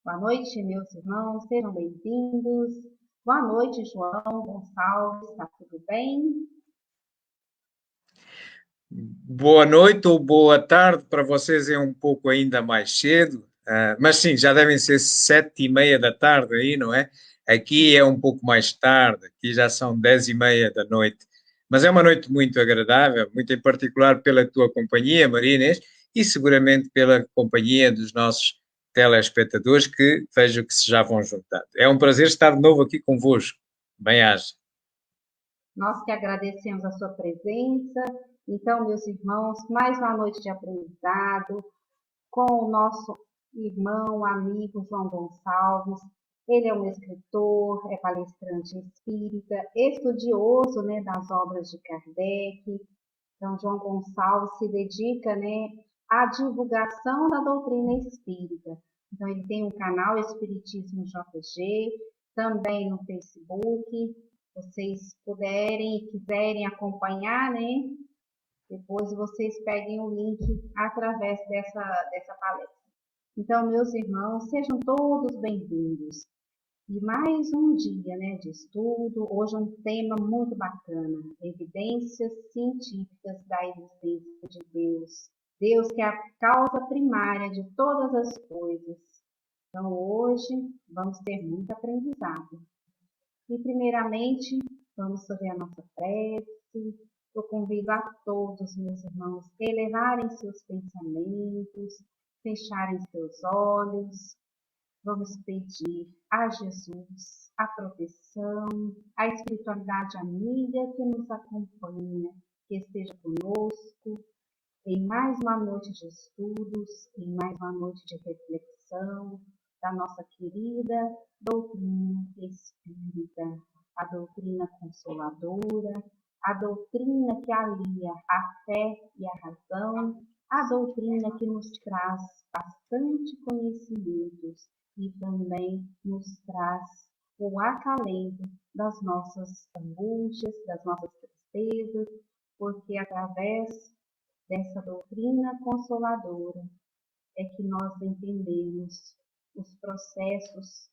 Boa noite, meus irmãos, sejam bem-vindos. Boa noite, João Gonçalves, está tudo bem? Boa noite ou boa tarde, para vocês é um pouco ainda mais cedo, mas sim, já devem ser 7h30 da tarde aí, não é? Aqui é um pouco mais tarde, aqui já são 10h30 da noite, mas é uma noite muito agradável, muito em particular pela tua companhia, Maria Inês, e seguramente pela companhia dos nossos telespectadores que vejo que se já vão juntando. É um prazer estar de novo aqui convosco. Bem-aja. Nós que agradecemos a sua presença. Então, meus irmãos, mais uma noite de aprendizado com o nosso irmão, amigo João Gonçalves. Ele é um escritor, é palestrante espírita, estudioso, né, das obras de Kardec. Então, João Gonçalves se dedica, né, à divulgação da doutrina espírita. Então, ele tem um canal Espiritismo JG, também no Facebook. Vocês puderem e quiserem acompanhar, né? Depois vocês peguem o link através dessa palestra. Então, meus irmãos, sejam todos bem-vindos. E mais um dia, né, de estudo. Hoje é um tema muito bacana, evidências científicas da existência de Deus. Deus que é a causa primária de todas as coisas. Então, hoje vamos ter muito aprendizado. E, primeiramente, vamos fazer a nossa prece. Eu convido a todos, meus irmãos, a elevarem seus pensamentos, fecharem seus olhos. Vamos pedir a Jesus a proteção, a espiritualidade amiga que nos acompanha, que esteja conosco em mais uma noite de estudos, em mais uma noite de reflexão da nossa querida doutrina espírita, a doutrina consoladora, a doutrina que alia a fé e a razão, a doutrina que nos traz bastante conhecimentos e também nos traz o acalento das nossas angústias, das nossas tristezas, porque através dessa doutrina consoladora é que nós entendemos os processos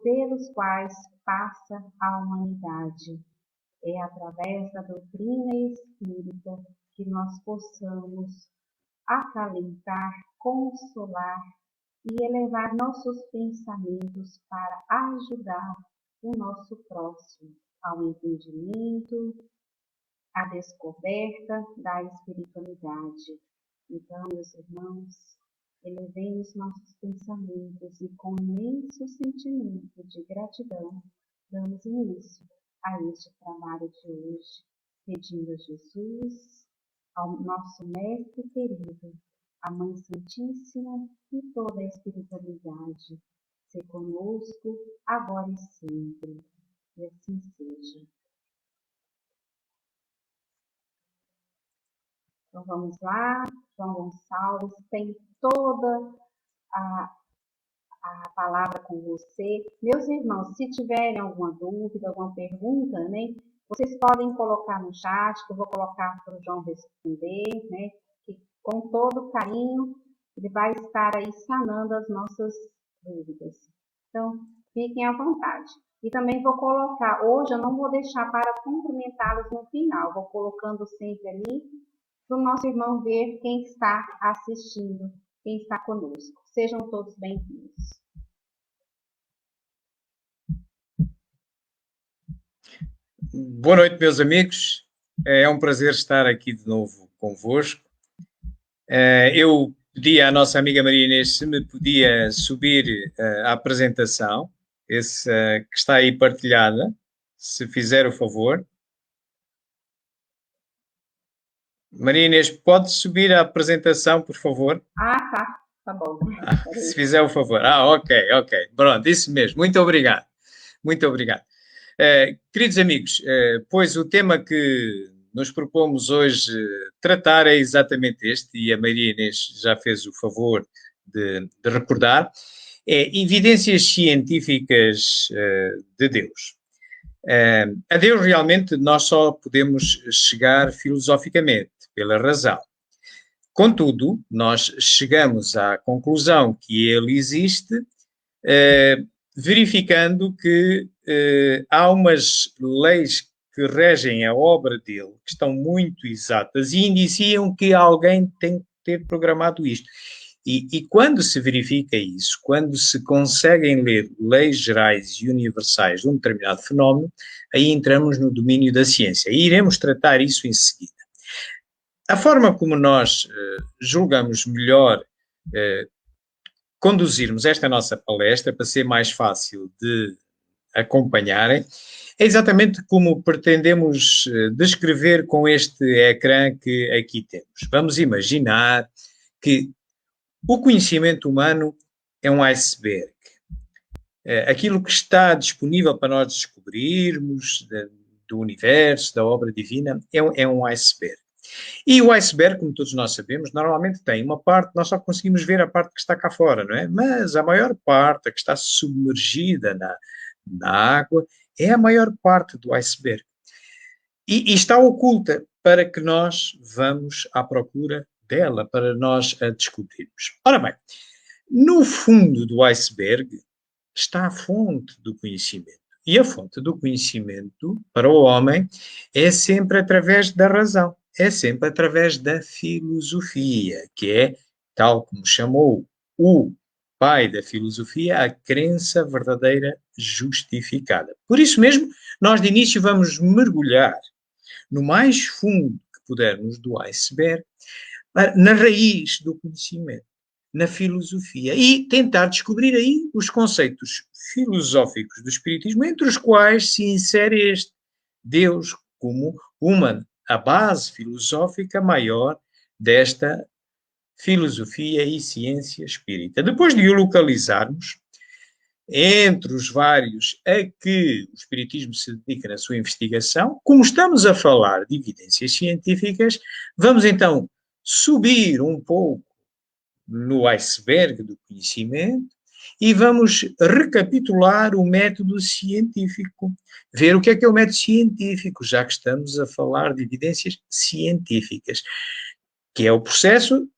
pelos quais passa a humanidade. É através da doutrina espírita que nós possamos acalentar, consolar e elevar nossos pensamentos para ajudar o nosso próximo ao entendimento, à descoberta da espiritualidade. Então, meus irmãos, elevemos nossos pensamentos e com imenso sentimento de gratidão, damos início a este trabalho de hoje, pedindo a Jesus, ao nosso Mestre querido, a Mãe Santíssima e toda a espiritualidade, ser conosco, agora e sempre. E assim seja. Então vamos lá, João Gonçalves tem toda a palavra com você. Meus irmãos, se tiverem alguma dúvida, alguma pergunta, né, vocês podem colocar no chat, que eu vou colocar para o João responder, né, que com todo carinho ele vai estar aí sanando as nossas dúvidas. Então, fiquem à vontade. E também vou colocar, hoje eu não vou deixar para cumprimentá-los no final, vou colocando sempre ali para o nosso irmão ver quem está assistindo, quem está conosco. Sejam todos bem-vindos. Boa noite, meus amigos. É um prazer estar aqui de novo convosco. Eu pedi à nossa amiga Maria Inês se me podia subir a apresentação, que está aí partilhada, se fizer o favor. Maria Inês, pode subir a apresentação, por favor? Tá bom. Se fizer o favor. Ok. Pronto, isso mesmo. Muito obrigado. Muito obrigado. Queridos amigos, pois o tema que nos propomos hoje tratar é exatamente este, e a Maria Inês já fez o favor de recordar, é evidências científicas de Deus. A Deus realmente nós só podemos chegar filosoficamente, pela razão. Contudo, nós chegamos à conclusão que ele existe verificando que há umas leis que regem a obra dele, que estão muito exatas e indiciam que alguém tem que ter programado isto. E quando se verifica isso, quando se conseguem ler leis gerais e universais de um determinado fenómeno, aí entramos no domínio da ciência. E iremos tratar isso em seguida. A forma como nós julgamos melhor conduzirmos esta nossa palestra para ser mais fácil de acompanharem, é exatamente como pretendemos descrever com este ecrã que aqui temos. Vamos imaginar que o conhecimento humano é um iceberg. Aquilo que está disponível para nós descobrirmos do universo, da obra divina, é um iceberg. E o iceberg, como todos nós sabemos, normalmente tem uma parte, nós só conseguimos ver a parte que está cá fora, não é? Mas a maior parte, a que está submergida na água, é a maior parte do iceberg. E está oculta para que nós vamos à procura dela, para nós a descobrirmos. Ora bem, no fundo do iceberg está a fonte do conhecimento. E a fonte do conhecimento, para o homem, é sempre através da razão, é sempre através da filosofia, que é, tal como chamou o pai da filosofia, a crença verdadeira justificada. Por isso mesmo, nós de início vamos mergulhar no mais fundo que pudermos do iceberg, na raiz do conhecimento, na filosofia, e tentar descobrir aí os conceitos filosóficos do Espiritismo, entre os quais se insere este Deus como a base filosófica maior desta filosofia e ciência espírita. Depois de o localizarmos, entre os vários a que o Espiritismo se dedica na sua investigação, como estamos a falar de evidências científicas, vamos então subir um pouco no iceberg do conhecimento e vamos recapitular o método científico. Ver o que é o método científico, já que estamos a falar de evidências científicas, que é o processo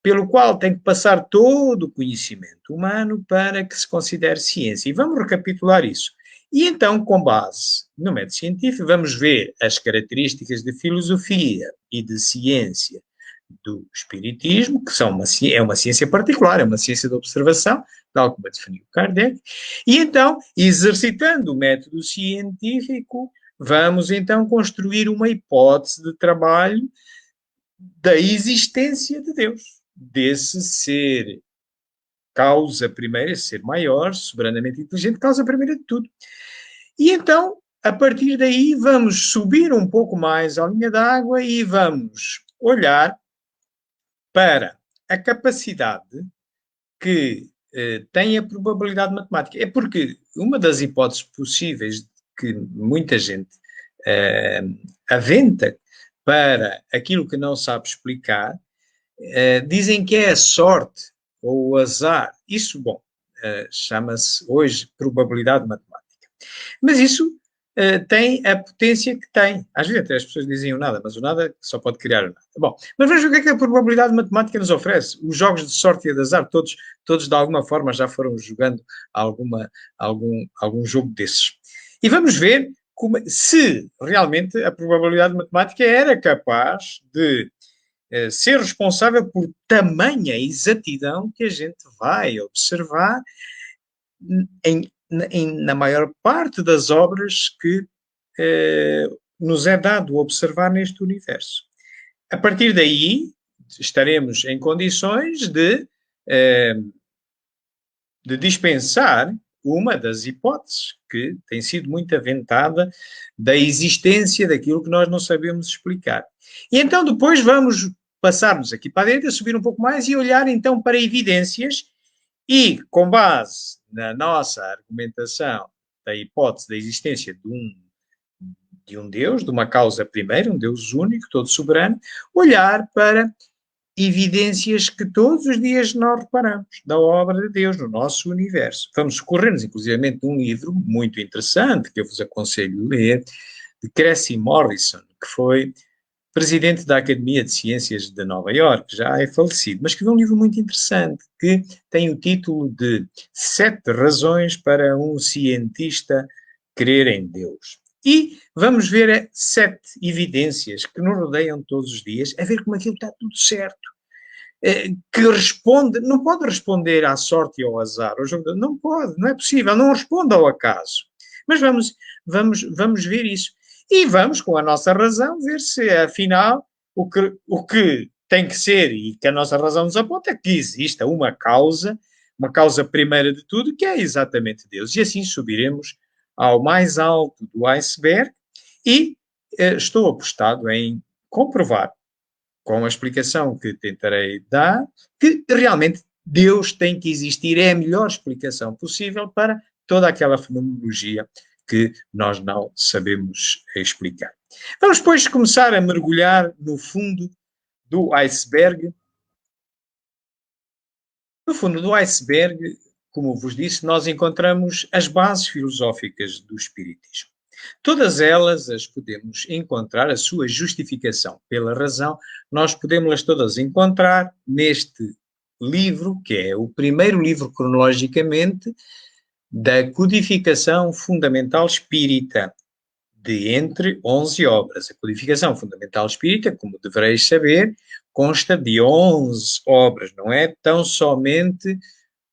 pelo qual tem que passar todo o conhecimento humano para que se considere ciência. E vamos recapitular isso. E então, com base no método científico, vamos ver as características de filosofia e de ciência do Espiritismo, que é uma ciência particular, é uma ciência de observação, tal como a definiu Kardec, e então, exercitando o método científico, vamos então construir uma hipótese de trabalho da existência de Deus, desse ser causa primeira, esse ser maior, soberanamente inteligente, causa primeira de tudo. E então, a partir daí, vamos subir um pouco mais a linha d'água e vamos olhar para a capacidade que tem a probabilidade matemática. É porque uma das hipóteses possíveis que muita gente aventa para aquilo que não sabe explicar, dizem que é a sorte ou o azar. Isso, bom, chama-se hoje probabilidade matemática. Mas isso tem a potência que tem. Às vezes até as pessoas dizem o nada, mas o nada só pode criar o nada. Bom, mas vamos ver o que é que a probabilidade matemática nos oferece. Os jogos de sorte e de azar, todos de alguma forma já foram jogando algum jogo desses. E vamos ver se realmente a probabilidade matemática era capaz de ser responsável por tamanha exatidão que a gente vai observar na maior parte das obras que nos é dado observar neste universo. A partir daí, estaremos em condições de dispensar uma das hipóteses que tem sido muito aventada da existência daquilo que nós não sabemos explicar. E então depois vamos passar-nos aqui para dentro, subir um pouco mais e olhar então para evidências e, com base na nossa argumentação da hipótese da existência de um Deus, de uma causa primeira, um Deus único, todo soberano, olhar para evidências que todos os dias nós reparamos da obra de Deus no nosso universo. Vamos socorrer-nos, inclusivamente, de um livro muito interessante, que eu vos aconselho a ler, de Cressy Morrison, que foi presidente da Academia de Ciências de Nova Iorque, já é falecido, mas escreveu um livro muito interessante que tem o título de 7 razões para um cientista crer em Deus. E vamos ver 7 evidências que nos rodeiam todos os dias, a ver como aquilo está tudo certo. Que responde, não pode responder à sorte e ao azar. Não pode, não é possível, não responde ao acaso. Mas vamos ver isso. E vamos, com a nossa razão, ver se, afinal, o que tem que ser e que a nossa razão nos aponta é que exista uma causa primeira de tudo, que é exatamente Deus. E assim subiremos ao mais alto do iceberg e estou apostado em comprovar, com a explicação que tentarei dar, que realmente Deus tem que existir, é a melhor explicação possível para toda aquela fenomenologia que nós não sabemos explicar. Vamos, pois, começar a mergulhar no fundo do iceberg. No fundo do iceberg, como vos disse, nós encontramos as bases filosóficas do Espiritismo. Todas elas as podemos encontrar, a sua justificação pela razão, nós podemos-las todas encontrar neste livro, que é o primeiro livro cronologicamente da codificação fundamental espírita, de entre 11 obras. A codificação fundamental espírita, como devereis saber, consta de 11 obras, não é tão somente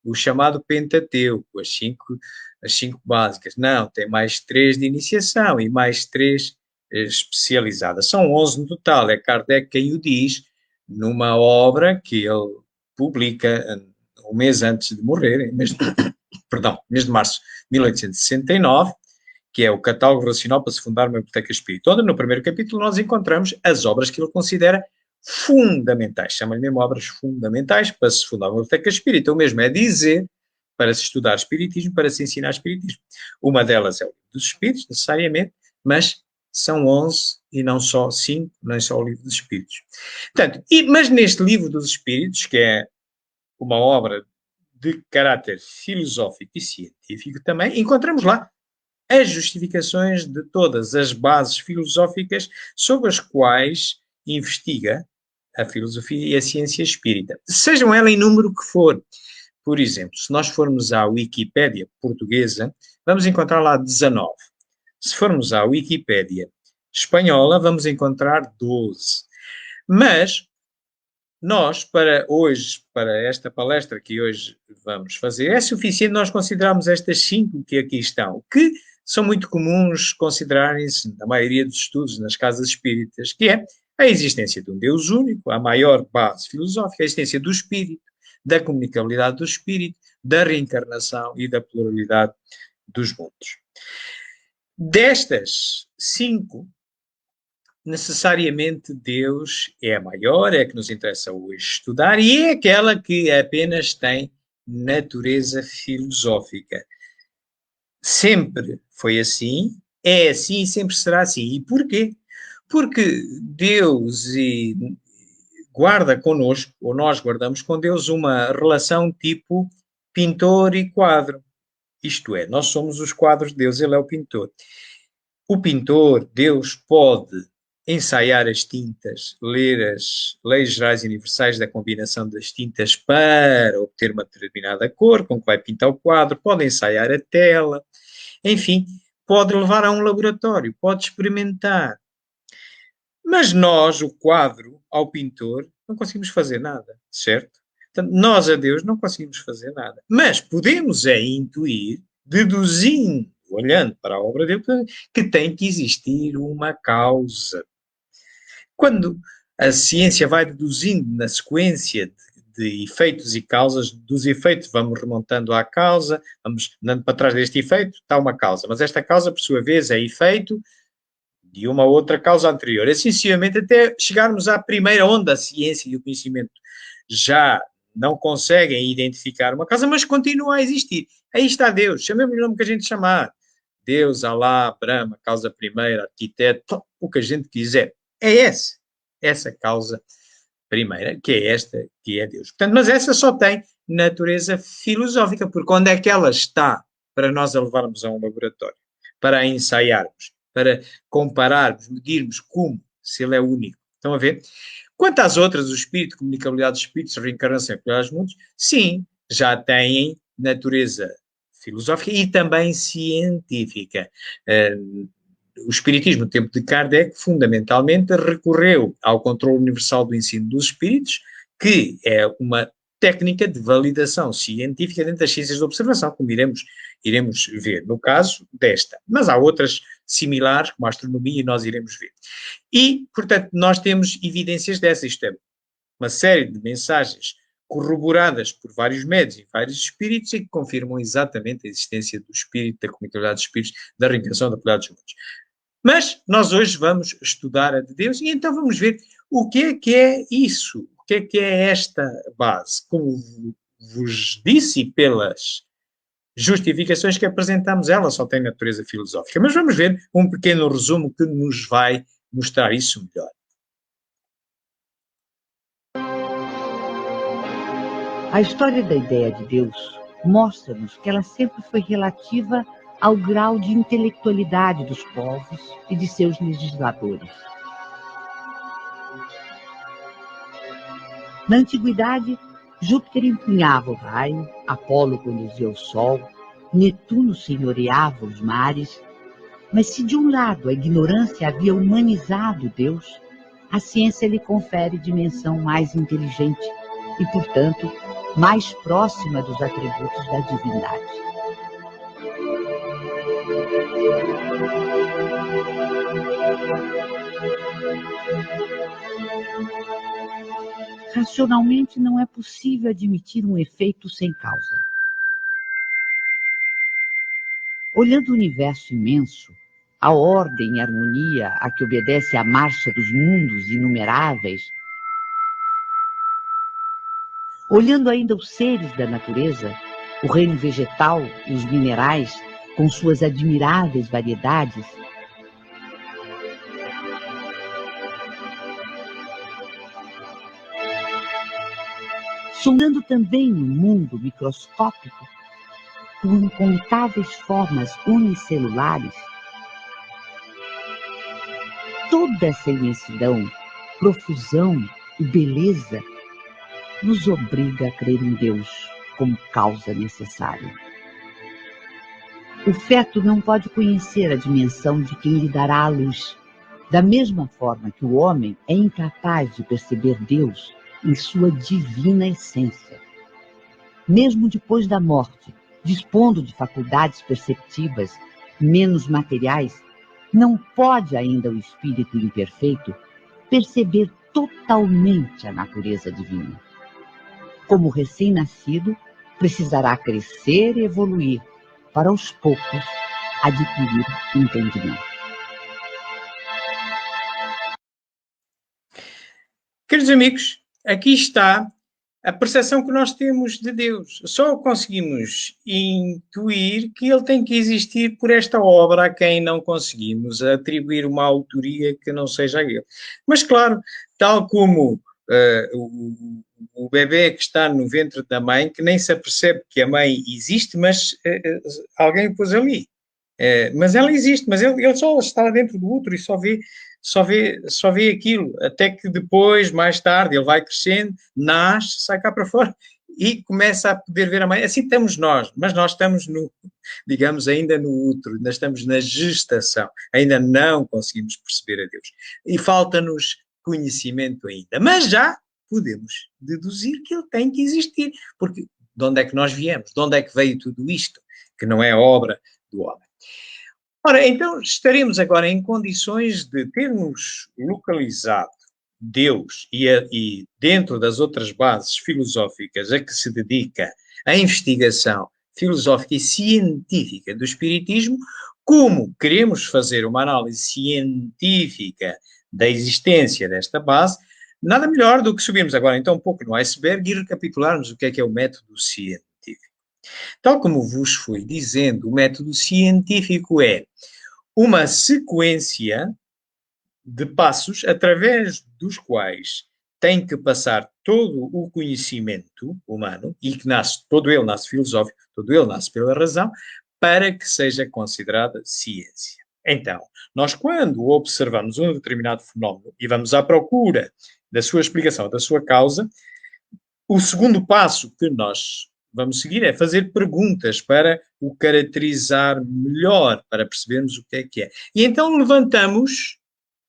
o chamado Pentateuco, as cinco básicas. Não, tem mais 3 de iniciação e mais 3 especializadas. São 11 no total. É Kardec quem o diz numa obra que ele publica um mês antes de morrer, mês de março de 1869, que é o Catálogo Racional para se fundar uma Biblioteca Espírita, onde no primeiro capítulo nós encontramos as obras que ele considera fundamentais, chama-lhe mesmo obras fundamentais para se fundar uma Biblioteca Espírita. O mesmo é dizer, para se estudar Espiritismo, para se ensinar Espiritismo. Uma delas é o Livro dos Espíritos, necessariamente, mas são 11 e não só 5, nem só o Livro dos Espíritos. Portanto, mas neste Livro dos Espíritos, que é uma obra de caráter filosófico e científico também, encontramos lá as justificações de todas as bases filosóficas sobre as quais investiga a filosofia e a ciência espírita, sejam elas em número que for. Por exemplo, se nós formos à Wikipédia portuguesa, vamos encontrar lá 19. Se formos à Wikipédia espanhola, vamos encontrar 12. Mas nós, para hoje, para esta palestra que hoje vamos fazer, é suficiente nós considerarmos estas 5 que aqui estão, que são muito comuns considerarem-se, na maioria dos estudos nas casas espíritas, que é a existência de um Deus único, a maior base filosófica, a existência do espírito, da comunicabilidade do espírito, da reencarnação e da pluralidade dos mundos. Destas 5, necessariamente Deus é a maior, é a que nos interessa hoje estudar e é aquela que apenas tem natureza filosófica. Sempre foi assim, é assim e sempre será assim. E porquê? Porque Deus guarda connosco, ou nós guardamos com Deus, uma relação tipo pintor e quadro. Isto é, nós somos os quadros de Deus, ele é o pintor. O pintor, Deus, pode ensaiar as tintas, ler as leis gerais e universais da combinação das tintas para obter uma determinada cor com que vai pintar o quadro, pode ensaiar a tela, enfim, pode levar a um laboratório, pode experimentar. Mas nós, o quadro, ao pintor, não conseguimos fazer nada, certo? Portanto, nós a Deus não conseguimos fazer nada. Mas podemos intuir, deduzindo, olhando para a obra dele, que tem que existir uma causa. Quando a ciência vai deduzindo na sequência de efeitos e causas, dos efeitos vamos remontando à causa, vamos andando para trás deste efeito, está uma causa. Mas esta causa, por sua vez, é efeito de uma outra causa anterior. Assim, sucessivamente, até chegarmos à primeira onde a ciência e o conhecimento já não conseguem identificar uma causa, mas continua a existir. Aí está Deus, chamemos o nome que a gente chamar. Deus, Alá, Brahma, causa primeira, arquiteto, o que a gente quiser. É essa causa primeira, que é esta, que é Deus. Portanto, mas essa só tem natureza filosófica, porque onde é que ela está para nós a levarmos a um laboratório, para a ensaiarmos, para compararmos, medirmos como, se ele é único, Estão a ver? Quanto às outras, o espírito, comunicabilidade dos espíritos, reencarnação e cuidados mundos, sim, já têm natureza filosófica e também científica. O espiritismo, no tempo de Kardec, fundamentalmente recorreu ao controle universal do ensino dos espíritos, que é uma técnica de validação científica dentro das ciências de observação, como iremos ver no caso desta. Mas há outras similares, como a astronomia, e nós iremos ver. E, portanto, nós temos evidências dessas, isto é, uma série de mensagens corroboradas por vários médios e vários espíritos e que confirmam exatamente a existência do espírito, da comunicabilidade dos espíritos, da reencarnação, da pluralidade dos mundos. Mas nós hoje vamos estudar a de Deus e então vamos ver o que é isso, o que é esta base. Como vos disse, e pelas justificações que apresentamos, ela só tem natureza filosófica. Mas vamos ver um pequeno resumo que nos vai mostrar isso melhor. A história da ideia de Deus mostra-nos que ela sempre foi relativa ao grau de intelectualidade dos povos e de seus legisladores. Na antiguidade, Júpiter empunhava o raio, Apolo conduzia o sol, Netuno senhoreava os mares, mas se de um lado a ignorância havia humanizado Deus, a ciência lhe confere dimensão mais inteligente e, portanto, mais próxima dos atributos da divindade. Racionalmente, não é possível admitir um efeito sem causa. Olhando o universo imenso, a ordem e harmonia a que obedece a marcha dos mundos inumeráveis, olhando ainda os seres da natureza, o reino vegetal e os minerais, com suas admiráveis variedades, sondando também o mundo microscópico, com incontáveis formas unicelulares, toda essa imensidão, profusão e beleza nos obriga a crer em Deus como causa necessária. O feto não pode conhecer a dimensão de quem lhe dará a luz, da mesma forma que o homem é incapaz de perceber Deus em sua divina essência. Mesmo depois da morte, dispondo de faculdades perceptivas menos materiais, não pode ainda o espírito imperfeito perceber totalmente a natureza divina. Como recém-nascido, precisará crescer e evoluir para aos poucos adquirir entendimento. Queridos amigos, aqui está a percepção que nós temos de Deus. Só conseguimos intuir que ele tem que existir por esta obra a quem não conseguimos atribuir uma autoria que não seja a ele. Mas, claro, tal como o bebê que está no ventre da mãe, que nem se apercebe que a mãe existe, mas alguém o pôs ali. Mas ela existe, mas ele só está dentro do útero e só vê aquilo, até que depois, mais tarde, ele vai crescendo, nasce, sai cá para fora e começa a poder ver a mãe. Assim estamos nós, mas nós estamos digamos, ainda no útero, ainda estamos na gestação, ainda não conseguimos perceber a Deus. E falta-nos conhecimento ainda, mas já podemos deduzir que ele tem que existir, porque de onde é que nós viemos? De onde é que veio tudo isto? Que não é obra do homem. Ora, então estaremos agora em condições de termos localizado Deus e dentro das outras bases filosóficas a que se dedica a investigação filosófica e científica do Espiritismo, como queremos fazer uma análise científica da existência desta base, nada melhor do que subirmos agora então um pouco no iceberg e recapitularmos o que é o método científico. Tal como vos fui dizendo, o método científico é uma sequência de passos através dos quais tem que passar todo o conhecimento humano, e que todo ele nasce filosófico, todo ele nasce pela razão, para que seja considerada ciência. Então, nós quando observamos um determinado fenómeno e vamos à procura da sua explicação, da sua causa, o segundo passo que nós vamos seguir é fazer perguntas para o caracterizar melhor, para percebermos o que é. E então levantamos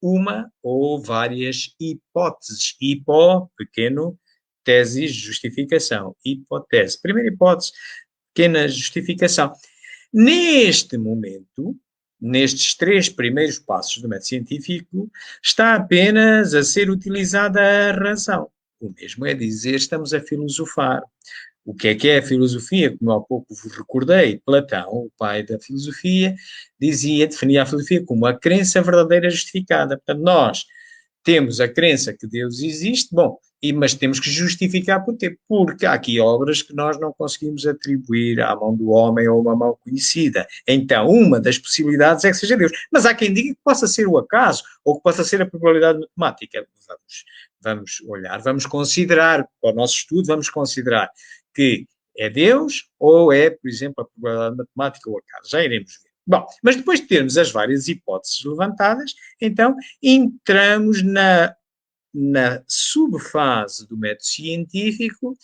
uma ou várias hipóteses. Pequeno, tesis, justificação. Hipótese. Primeira hipótese, pequena justificação. Neste momento, nestes 3 primeiros passos do método científico, está apenas a ser utilizada a razão. O mesmo é dizer, estamos a filosofar. O que é a filosofia? Como há pouco vos recordei, Platão, o pai da filosofia, definia a filosofia como a crença verdadeira justificada. Portanto, nós temos a crença que Deus existe, mas temos que justificar porquê. Porque há aqui obras que nós não conseguimos atribuir à mão do homem ou uma mão conhecida. Então, uma das possibilidades é que seja Deus. Mas há quem diga que possa ser o acaso ou que possa ser a probabilidade matemática. Vamos olhar, vamos considerar, para o nosso estudo, vamos considerar que é Deus ou é, por exemplo, a probabilidade matemática ou acaso. Já iremos ver. Bom, mas depois de termos as várias hipóteses levantadas, então entramos na subfase do método científico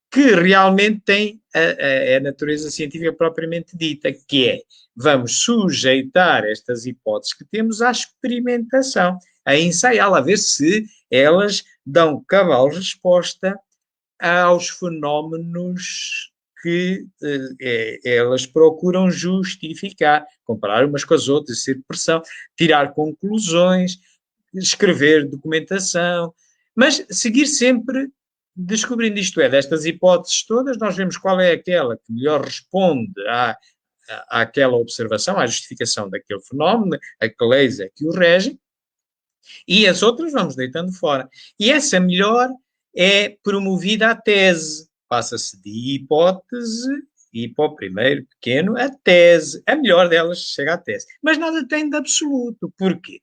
que realmente tem a natureza científica propriamente dita, que é, vamos sujeitar estas hipóteses que temos à experimentação, a ensaiá-la, a ver se elas dão cabal resposta aos fenómenos que elas procuram justificar, comparar umas com as outras, ser pressão, tirar conclusões, escrever documentação, mas seguir sempre descobrindo, isto é, destas hipóteses todas, nós vemos qual é aquela que melhor responde àquela observação, à justificação daquele fenómeno, a leis é que o rege, e as outras vamos deitando fora. E essa melhor é promovida à tese. Passa-se de hipótese, primeiro pequeno, a tese. A melhor delas chega à tese. Mas nada tem de absoluto. Porquê?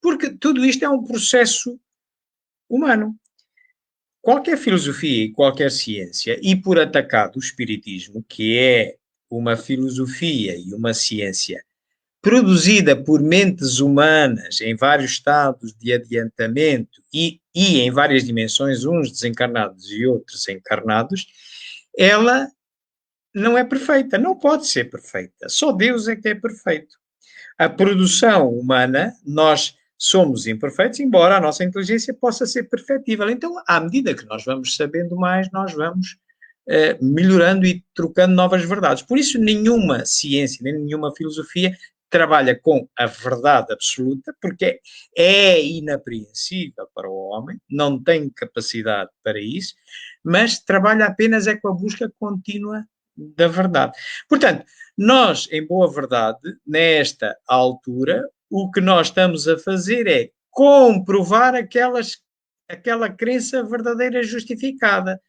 Porque tudo isto é um processo humano. Qualquer filosofia e qualquer ciência, e por atacado o espiritismo, que é uma filosofia e uma ciência produzida por mentes humanas em vários estados de adiantamento e em várias dimensões, uns desencarnados e outros encarnados, ela não é perfeita, não pode ser perfeita. Só Deus é que é perfeito. A produção humana, nós somos imperfeitos, embora a nossa inteligência possa ser perfectível. Então, à medida que nós vamos sabendo mais, nós vamos melhorando e trocando novas verdades. Por isso, nenhuma ciência, nem nenhuma filosofia trabalha com a verdade absoluta, porque é inapreensível para o homem, não tem capacidade para isso, mas trabalha apenas com a busca contínua da verdade. Portanto, nós, em boa verdade, nesta altura, o que nós estamos a fazer é comprovar aquela crença verdadeira justificada.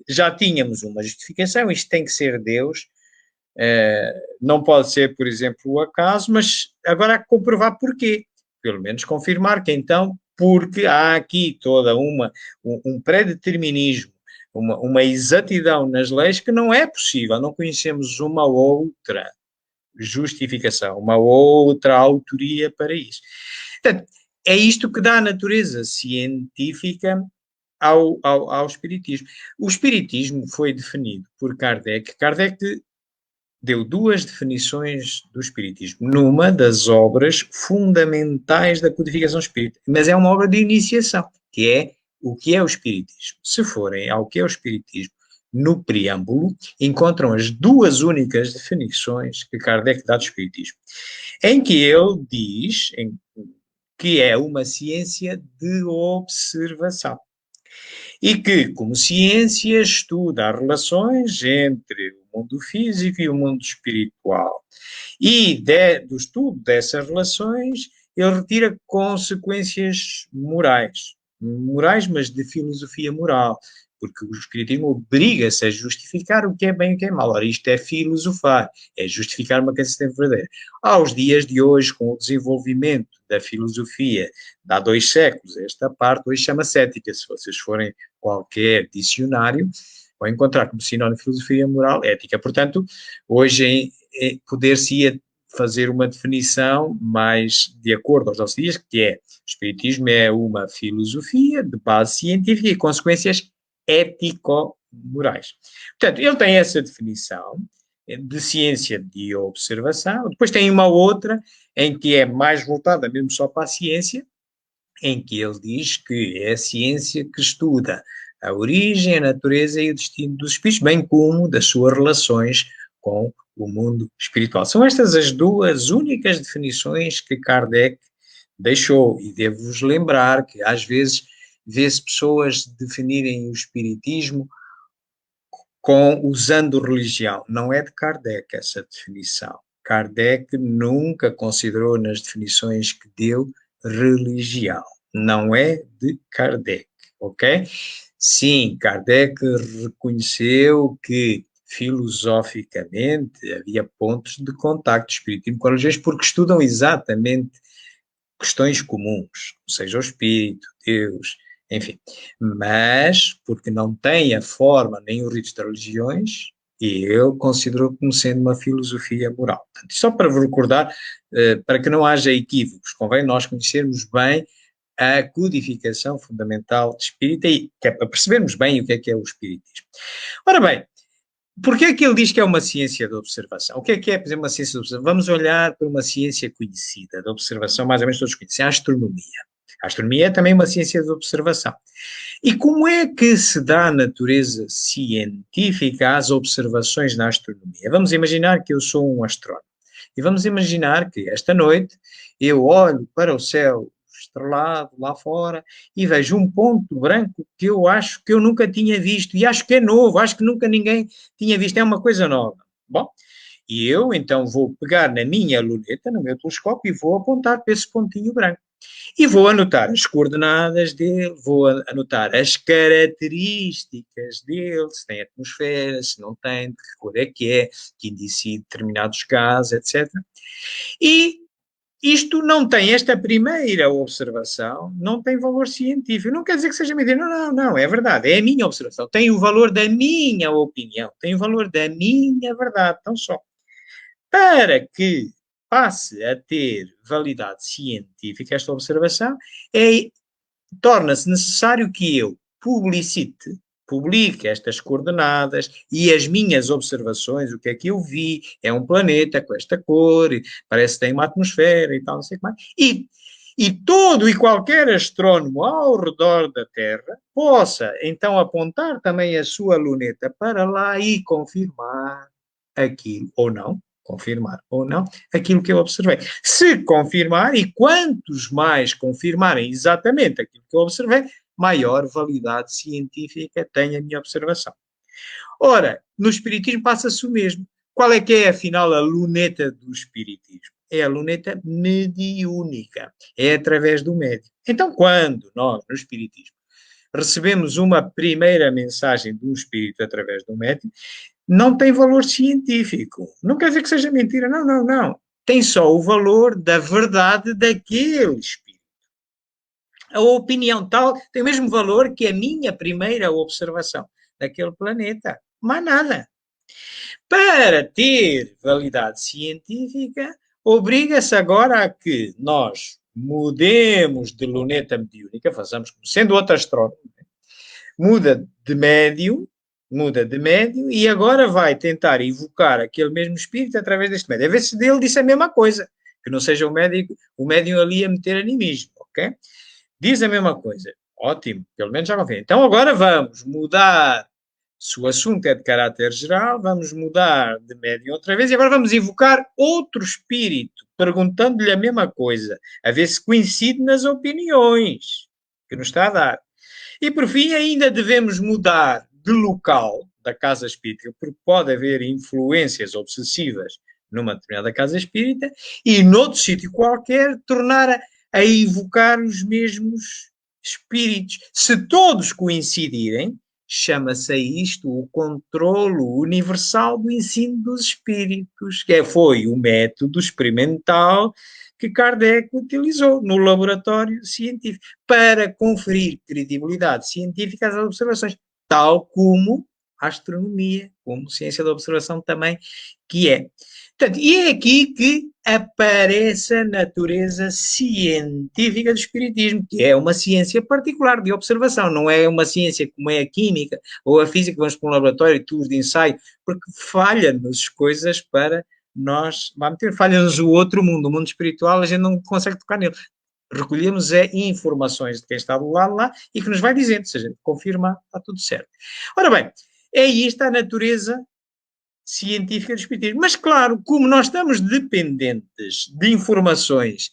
Já tínhamos uma justificação, isto tem que ser Deus, não pode ser, por exemplo, o acaso, mas agora há que comprovar porquê. Pelo menos confirmar que então, porque há aqui toda um pré-determinismo, uma exatidão nas leis que não é possível, não conhecemos uma outra justificação, uma outra autoria para isso. Portanto, é isto que dá a natureza científica ao espiritismo. O espiritismo foi definido por Kardec. Kardec deu 2 definições do espiritismo, numa das obras fundamentais da codificação espírita, mas é uma obra de iniciação, que é o que é o espiritismo. Se forem ao que é o espiritismo, no preâmbulo, encontram as 2 únicas definições que Kardec dá do espiritismo, em que ele diz que é uma ciência de observação. E que, como ciência, estuda as relações entre o mundo físico e o mundo espiritual. E do estudo dessas relações, ele retira consequências morais, mas de filosofia moral, porque o espiritismo obriga-se a justificar o que é bem e o que é mal. Ora, isto é filosofar, é justificar uma crença verdadeira. Aos dias de hoje, com o desenvolvimento da filosofia de há 2 séculos, esta parte hoje chama-se ética. Se vocês forem qualquer dicionário, vão encontrar como sinónimo de filosofia moral ética. Portanto, hoje poder-se-ia fazer uma definição mais de acordo aos nossos dias, que é: o Espiritismo é uma filosofia de base científica e consequências ético-morais. Portanto, ele tem essa definição de ciência de observação. Depois tem uma outra em que é mais voltada mesmo só para a ciência, em que ele diz que é a ciência que estuda a origem, a natureza e o destino dos espíritos, bem como das suas relações com o mundo espiritual. São estas as duas únicas definições que Kardec deixou, e devo-vos lembrar que às vezes vê-se pessoas definirem o espiritismo usando religião. Não é de Kardec essa definição. Kardec nunca considerou nas definições que deu religião. Não é de Kardec, ok? Sim, Kardec reconheceu que filosoficamente havia pontos de contacto espiritismo com religiões, porque estudam exatamente questões comuns, ou seja, o espírito, Deus, enfim, mas porque não tem a forma nem o rito das religiões, e eu considero como sendo uma filosofia moral. Portanto, só para vos recordar, para que não haja equívocos, convém nós conhecermos bem a codificação fundamental espírita, e que é para percebermos bem o que é o espiritismo. Ora bem, porquê é que ele diz que é uma ciência de observação? O que é, por exemplo, uma ciência de observação? Vamos olhar para uma ciência conhecida, de observação, mais ou menos todos conhecem, a astronomia. A astronomia é também uma ciência de observação. E como é que se dá a natureza científica às observações na astronomia? Vamos imaginar que eu sou um astrónomo. E vamos imaginar que esta noite eu olho para o céu estrelado lá fora e vejo um ponto branco que eu acho que eu nunca tinha visto, e acho que é novo, acho que nunca ninguém tinha visto, é uma coisa nova. Bom, e eu então vou pegar na minha luneta, no meu telescópio, e vou apontar para esse pontinho branco. E vou anotar as coordenadas dele, vou anotar as características dele, se tem atmosfera, se não tem, de que cor é, que indicia determinados gases, etc. E isto não tem, esta primeira observação não tem valor científico. Não quer dizer que seja mentira. Não, é verdade. É a minha observação. Tem o valor da minha opinião. Tem o valor da minha verdade. Tão só. Para que passe a ter validade científica esta observação, torna-se necessário que eu publique estas coordenadas e as minhas observações, o que é que eu vi, é um planeta com esta cor, parece que tem uma atmosfera e tal, não sei o que mais. E todo e qualquer astrónomo ao redor da Terra possa, então, apontar também a sua luneta para lá e confirmar aquilo, ou não, aquilo que eu observei. Se confirmar, e quantos mais confirmarem exatamente aquilo que eu observei, maior validade científica tem a minha observação. Ora, no Espiritismo passa-se o mesmo. Qual é que é, afinal, a luneta do Espiritismo? É a luneta mediúnica. É através do médium. Então, quando nós, no Espiritismo, recebemos uma primeira mensagem de um espírito através do médium, não tem valor científico. Não quer dizer que seja mentira. Não. Tem só o valor da verdade daquele espírito. A opinião tal tem o mesmo valor que a minha primeira observação daquele planeta. Mais nada. Para ter validade científica, obriga-se agora a que nós mudemos de luneta mediúnica, façamos como sendo outro astrónomo, muda de médium, e agora vai tentar evocar aquele mesmo espírito através deste médium. A ver se dele disse a mesma coisa, que não seja o médium ali a meter animismo, ok? Diz a mesma coisa. Ótimo, pelo menos já confio. Então agora vamos mudar, se o assunto é de caráter geral, vamos mudar de médium outra vez e agora vamos evocar outro espírito, perguntando-lhe a mesma coisa, a ver se coincide nas opiniões que nos está a dar. E, por fim, ainda devemos mudar de local da casa espírita, porque pode haver influências obsessivas numa determinada casa espírita e, noutro sítio qualquer, tornar a evocar os mesmos espíritos. Se todos coincidirem, chama-se a isto o controlo universal do ensino dos espíritos, que foi o método experimental que Kardec utilizou no laboratório científico para conferir credibilidade científica às observações, tal como a astronomia, como ciência da observação também, que é. Portanto, e é aqui que aparece a natureza científica do espiritismo, que é uma ciência particular de observação, não é uma ciência como é a química ou a física, vamos para um laboratório, tubos de ensaio, porque falha-nos coisas para nós, vamos ter, falha-nos o outro mundo, o mundo espiritual, a gente não consegue tocar nele. Recolhemos informações de quem está do lado lá e que nos vai dizendo, se a gente confirmar, está tudo certo. Ora bem, é isto a natureza científica do espiritismo. Mas, claro, como nós estamos dependentes de informações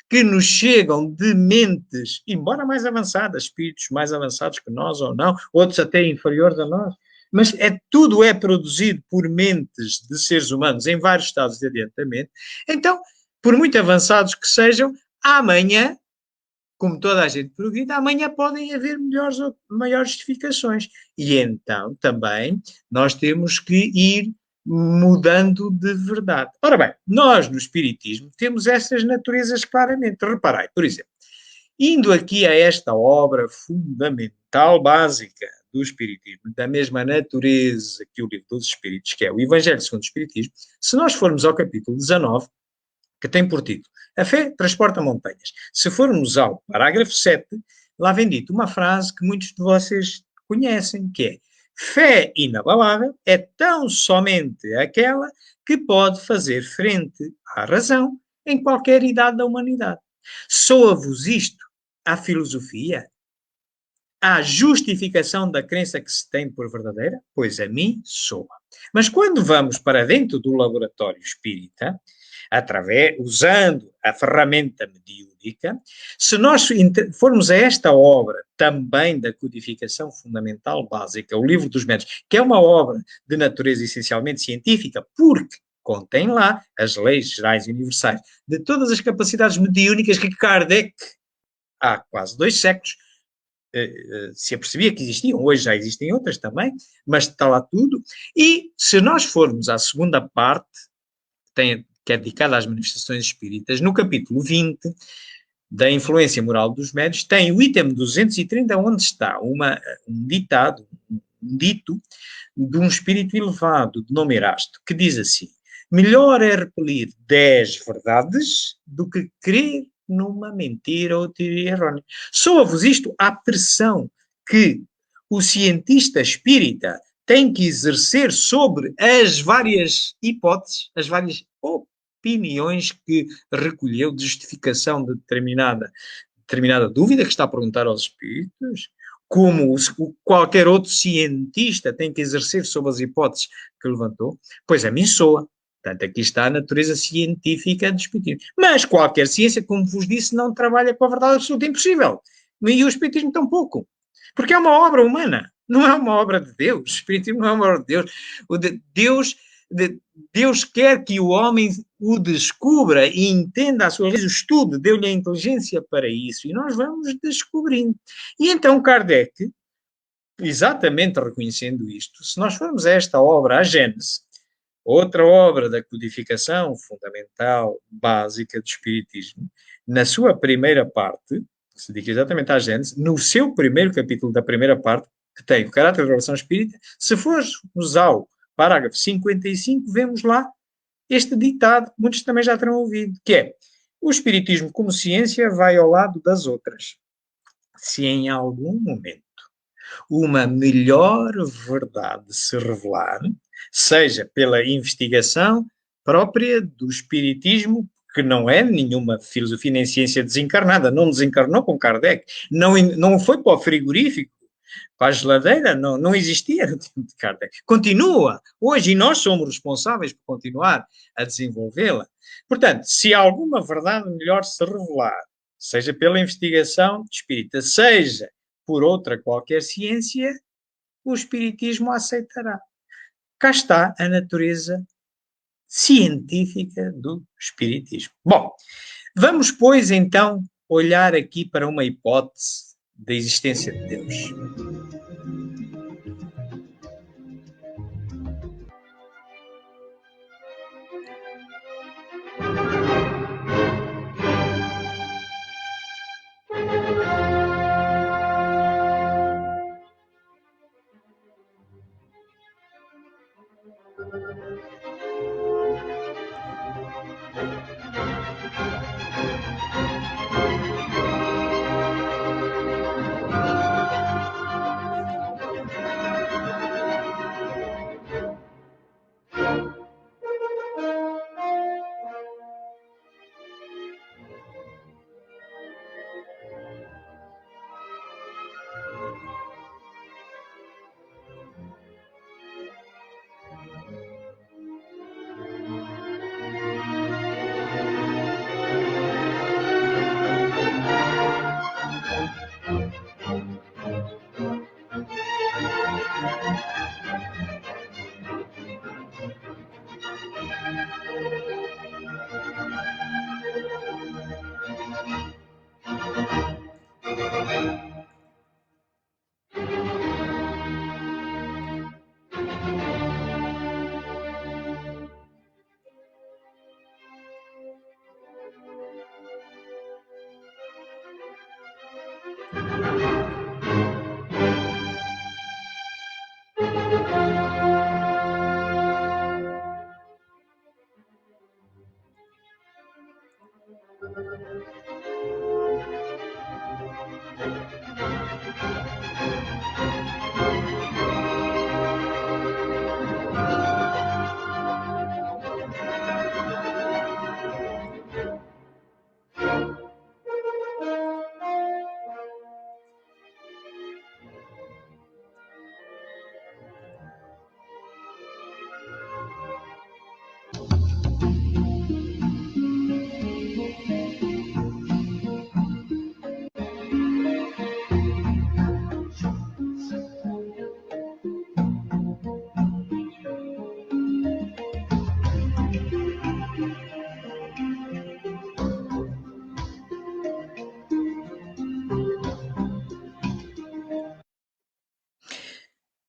que nos chegam de mentes, embora mais avançadas, espíritos mais avançados que nós ou não, outros até inferiores a nós, mas tudo é produzido por mentes de seres humanos em vários estados de adiantamento, então, por muito avançados que sejam, amanhã, como toda a gente progride, amanhã podem haver maiores justificações. E então, também, nós temos que ir mudando de verdade. Ora bem, nós no Espiritismo temos essas naturezas claramente. Reparai, por exemplo, indo aqui a esta obra fundamental, básica do Espiritismo, da mesma natureza que o Livro dos Espíritos, que é o Evangelho segundo o Espiritismo, se nós formos ao capítulo 19, que tem por título A Fé Transporta Montanhas. Se formos ao parágrafo 7, lá vem dito uma frase que muitos de vocês conhecem, que é: fé inabalável é tão somente aquela que pode fazer frente à razão em qualquer idade da humanidade. Soa-vos isto à filosofia? À justificação da crença que se tem por verdadeira? Pois a mim soa. Mas quando vamos para dentro do laboratório espírita, usando a ferramenta mediúnica, se nós formos a esta obra também da codificação fundamental básica, o Livro dos Médiuns, que é uma obra de natureza essencialmente científica, porque contém lá as leis gerais e universais de todas as capacidades mediúnicas que Kardec, há quase 2 séculos, se apercebia que existiam, hoje já existem outras também, mas está lá tudo. E se nós formos à segunda parte, que é dedicada às manifestações espíritas, no capítulo 20 da influência moral dos médiuns, tem o item 230, onde está um ditado, um dito de um espírito elevado de nome Erasto, que diz assim: melhor é repelir 10 verdades do que crer numa mentira ou teoria errónea. Soa-vos isto à pressão que o cientista espírita tem que exercer sobre as várias hipóteses, as várias opiniões que recolheu de justificação de determinada dúvida que está a perguntar aos espíritos, como qualquer outro cientista tem que exercer sobre as hipóteses que levantou? Pois a mim soa. Portanto, aqui está a natureza científica do espiritismo. Mas qualquer ciência, como vos disse, não trabalha com a verdade absoluta, impossível. E o espiritismo tampouco. Porque é uma obra humana, não é uma obra de Deus. O espiritismo não é uma obra de Deus. Deus quer que o homem o descubra e entenda a sua raiz, o estudo, deu-lhe a inteligência para isso. E nós vamos descobrindo. E então Kardec, exatamente reconhecendo isto, se nós formos a esta obra, a Gênese, outra obra da codificação fundamental, básica do Espiritismo, na sua primeira parte, que se dedica exatamente à Gênese, no seu primeiro capítulo da primeira parte, que tem o caráter da revelação espírita, se formos ao parágrafo 55, vemos lá este ditado, que muitos também já terão ouvido, que é: o Espiritismo como ciência vai ao lado das outras. Se em algum momento uma melhor verdade se revelar, seja pela investigação própria do Espiritismo, que não é nenhuma filosofia nem ciência desencarnada, não desencarnou com Kardec, não foi para o frigorífico, para a geladeira, não existia no tempo de Kardec. Continua hoje e nós somos responsáveis por continuar a desenvolvê-la. Portanto, se alguma verdade melhor se revelar, seja pela investigação espírita, seja por outra qualquer ciência, o espiritismo a aceitará. Cá está a natureza científica do espiritismo. Bom, vamos, pois, então, olhar aqui para uma hipótese da existência de Deus.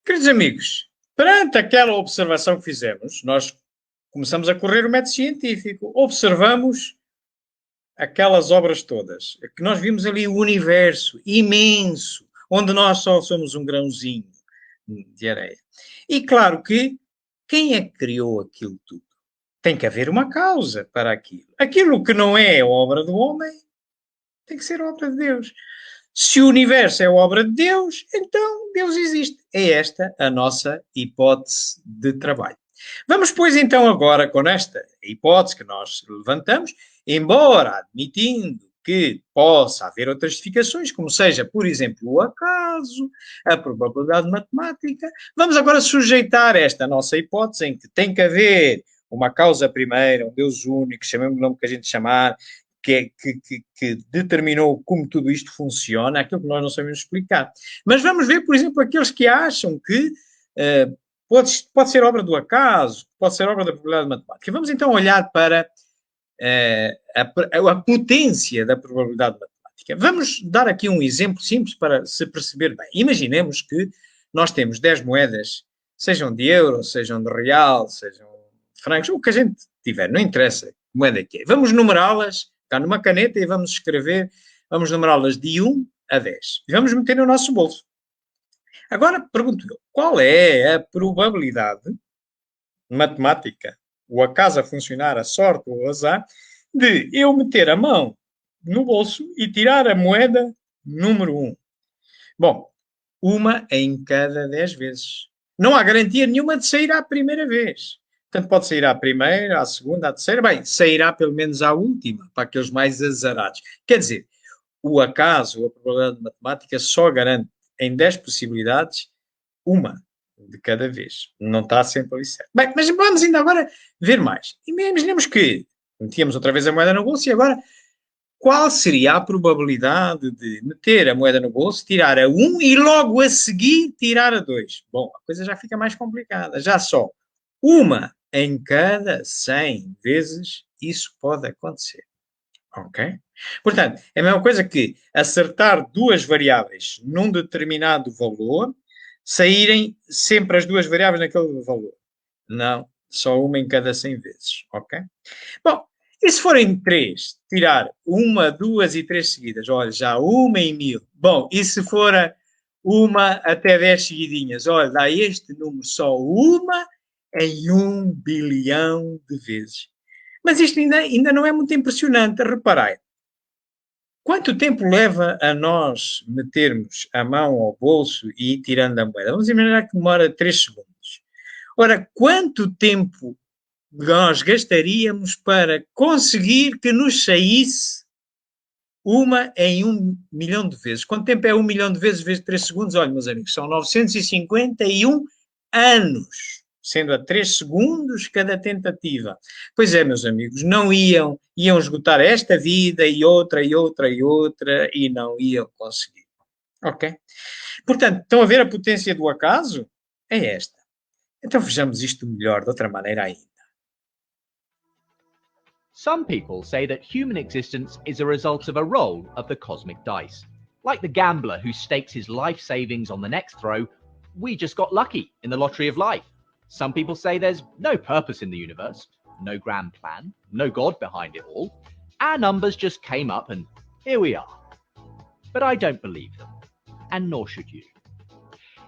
Queridos amigos, perante aquela observação que fizemos, nós começamos a correr o método científico, observamos aquelas obras todas, que nós vimos ali o universo imenso, onde nós só somos um grãozinho de areia. E claro que quem é que criou aquilo tudo? Tem que haver uma causa para aquilo. Aquilo que não é obra do homem tem que ser obra de Deus. Se o universo é obra de Deus, então Deus existe. É esta a nossa hipótese de trabalho. Vamos, pois, então, agora com esta hipótese que nós levantamos, embora admitindo que possa haver outras justificações, como seja, por exemplo, o acaso, a probabilidade matemática, vamos agora sujeitar esta nossa hipótese em que tem que haver uma causa primeira, um Deus único, chamemos o nome que a gente chamar, que determinou como tudo isto funciona, aquilo que nós não sabemos explicar. Mas vamos ver, por exemplo, aqueles que acham que pode ser obra do acaso, pode ser obra da probabilidade matemática. Vamos então olhar para a potência da probabilidade matemática. Vamos dar aqui um exemplo simples para se perceber bem. Imaginemos que nós temos 10 moedas, sejam de euro, sejam de real, sejam de francos, o que a gente tiver, não interessa que moeda que é. Vamos numerá-las cá numa caneta e vamos escrever, vamos numerá-las de 1 a 10. E vamos meter no nosso bolso. Agora, pergunto eu, qual é a probabilidade matemática, o acaso a funcionar, a sorte ou o azar, de eu meter a mão no bolso e tirar a moeda número 1? Bom, uma em cada 10 vezes. Não há garantia nenhuma de sair à primeira vez. Portanto, pode sair à primeira, à segunda, à terceira. Bem, sairá pelo menos à última, para aqueles mais azarados. Quer dizer, o acaso, a probabilidade matemática, só garante em 10 possibilidades uma de cada vez. Não está sempre ali certo. Bem, mas vamos ainda agora ver mais. Imaginemos que metíamos outra vez a moeda no bolso e agora qual seria a probabilidade de meter a moeda no bolso, tirar a 1 e logo a seguir tirar a 2? Bom, a coisa já fica mais complicada. Já só uma em cada 100 vezes isso pode acontecer. Ok? Portanto, é a mesma coisa que acertar duas variáveis num determinado valor, saírem sempre as duas variáveis naquele valor. Não, só uma em cada 100 vezes. Ok? Bom, e se forem 3, tirar 1, 2 e 3 seguidas? Olha, já uma em 1000. Bom, e se for uma até 10 seguidinhas? Olha, dá este número só uma em 1 bilhão de vezes. Mas isto ainda não é muito impressionante. Reparem, quanto tempo leva a nós metermos a mão ao bolso e ir tirando a moeda? Vamos imaginar que demora 3 segundos. Ora, quanto tempo nós gastaríamos para conseguir que nos saísse uma em 1 milhão de vezes? Quanto tempo é 1 milhão de vezes vezes 3 segundos? Olha, meus amigos, são 951 anos, sendo a 3 segundos cada tentativa. Pois é, meus amigos, não iam esgotar esta vida e outra, e outra, e outra, e não iam conseguir. Ok? Portanto, estão a ver a potência do acaso? É esta. Então vejamos isto melhor, de outra maneira ainda. Some people say that human existence is a result of a roll of the cosmic dice. Like the gambler who stakes his life savings on the next throw, we just got lucky in the lottery of life. Some people say there's no purpose in the universe, no grand plan, no God behind it all. Our numbers just came up and here we are. But I don't believe them, and nor should you.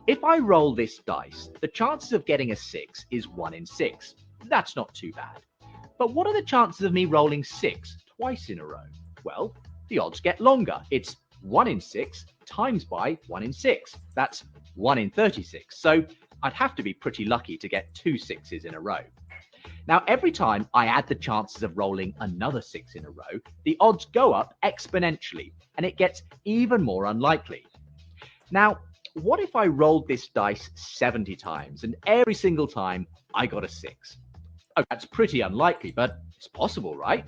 If I roll this dice, the chances of getting a 6 is 1 in 6. That's not too bad. But what are the chances of me rolling 6 twice in a row? Well, the odds get longer. It's 1 in 6 times by 1 in 6. That's 1 in 36. So I'd have to be pretty lucky to get 2 6s in a row. Now, every time I add the chances of rolling another 6 in a row, the odds go up exponentially, and it gets even more unlikely. Now, what if I rolled this dice 70 times, and every single time I got a 6? Oh, that's pretty unlikely, but it's possible, right?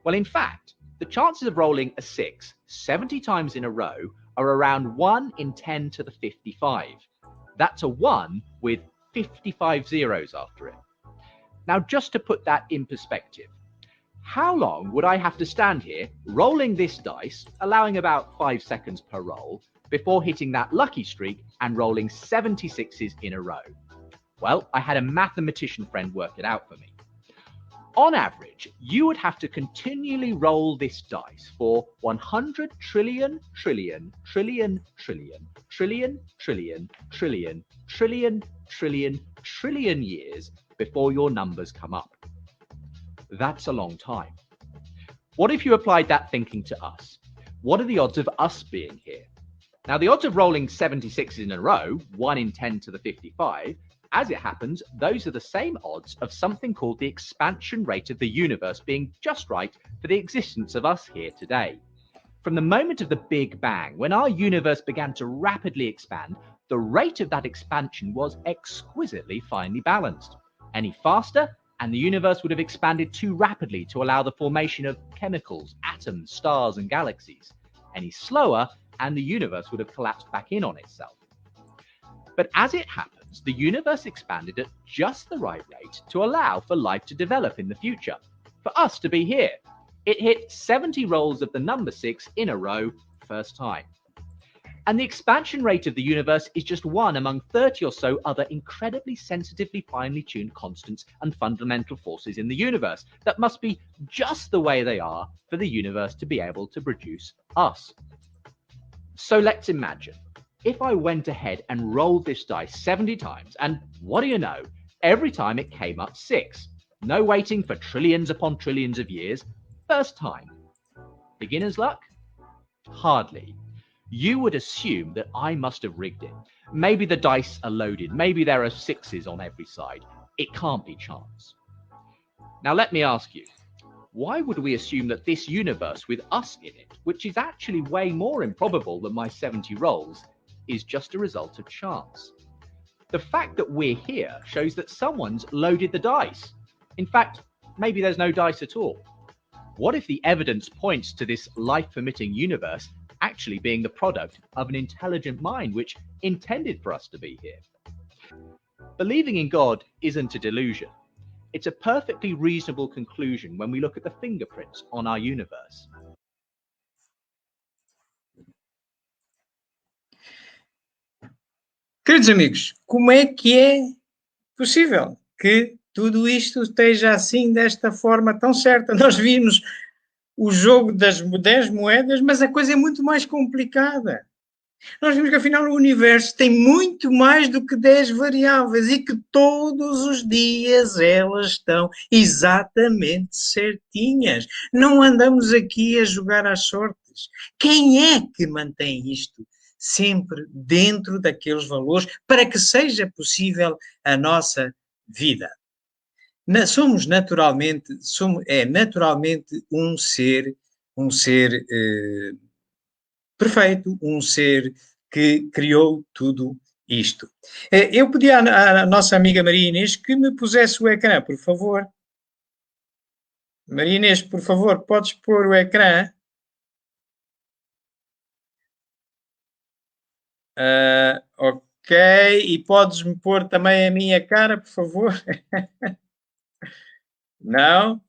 Well, in fact, the chances of rolling a 6 70 times in a row are around 1 in 10 to the 55. That's a 1 with 55 zeros after it. Now, just to put that in perspective, how long would I have to stand here rolling this dice, allowing about 5 seconds per roll, before hitting that lucky streak and rolling 76s in a row? Well, I had a mathematician friend work it out for me. On average, you would have to continually roll this dice for 100 trillion, trillion, trillion, trillion, trillion, trillion, trillion, trillion, trillion, trillion years before your numbers come up. That's a long time. What if you applied that thinking to us? What are the odds of us being here? Now, the odds of rolling 76s in a row, 1 in 10 to the 55, as it happens, those are the same odds of something called the expansion rate of the universe being just right for the existence of us here today. From the moment of the Big Bang, when our universe began to rapidly expand, the rate of that expansion was exquisitely finely balanced. Any faster, and the universe would have expanded too rapidly to allow the formation of chemicals, atoms, stars, and galaxies. Any slower, and the universe would have collapsed back in on itself. But as it happens, the universe expanded at just the right rate to allow for life to develop in the future, for us to be here. It hit 70 rolls of the number 6 in a row, first time. And the expansion rate of the universe is just one among 30 or so other incredibly sensitively finely tuned constants and fundamental forces in the universe that must be just the way they are for the universe to be able to produce us. So let's imagine if I went ahead and rolled this dice 70 times, and what do you know, every time it came up 6. No waiting for trillions upon trillions of years, first time. Beginner's luck? Hardly. You would assume that I must have rigged it. Maybe the dice are loaded, maybe there are 6s on every side. It can't be chance. Now let me ask you, why would we assume that this universe with us in it, which is actually way more improbable than my 70 rolls, is just a result of chance? The fact that we're here shows that someone's loaded the dice. In fact, maybe there's no dice at all. What if the evidence points to this life-permitting universe actually being the product of an intelligent mind which intended for us to be here? Believing in God isn't a delusion. It's a perfectly reasonable conclusion when we look at the fingerprints on our universe. Queridos amigos, como é que é possível que tudo isto esteja assim, desta forma tão certa? Nós vimos o jogo das 10 moedas, mas a coisa é muito mais complicada. Nós vimos que, afinal, o universo tem muito mais do que 10 variáveis e que todos os dias elas estão exatamente certinhas. Não andamos aqui a jogar às sortes. Quem é que mantém isto sempre dentro daqueles valores para que seja possível a nossa vida? Somos naturalmente, naturalmente um ser perfeito, um ser que criou tudo isto. Eu pedi à nossa amiga Maria Inês que me pusesse o ecrã, por favor. Maria Inês, por favor, podes pôr o ecrã? Ok, e podes-me pôr também a minha cara, por favor? Não?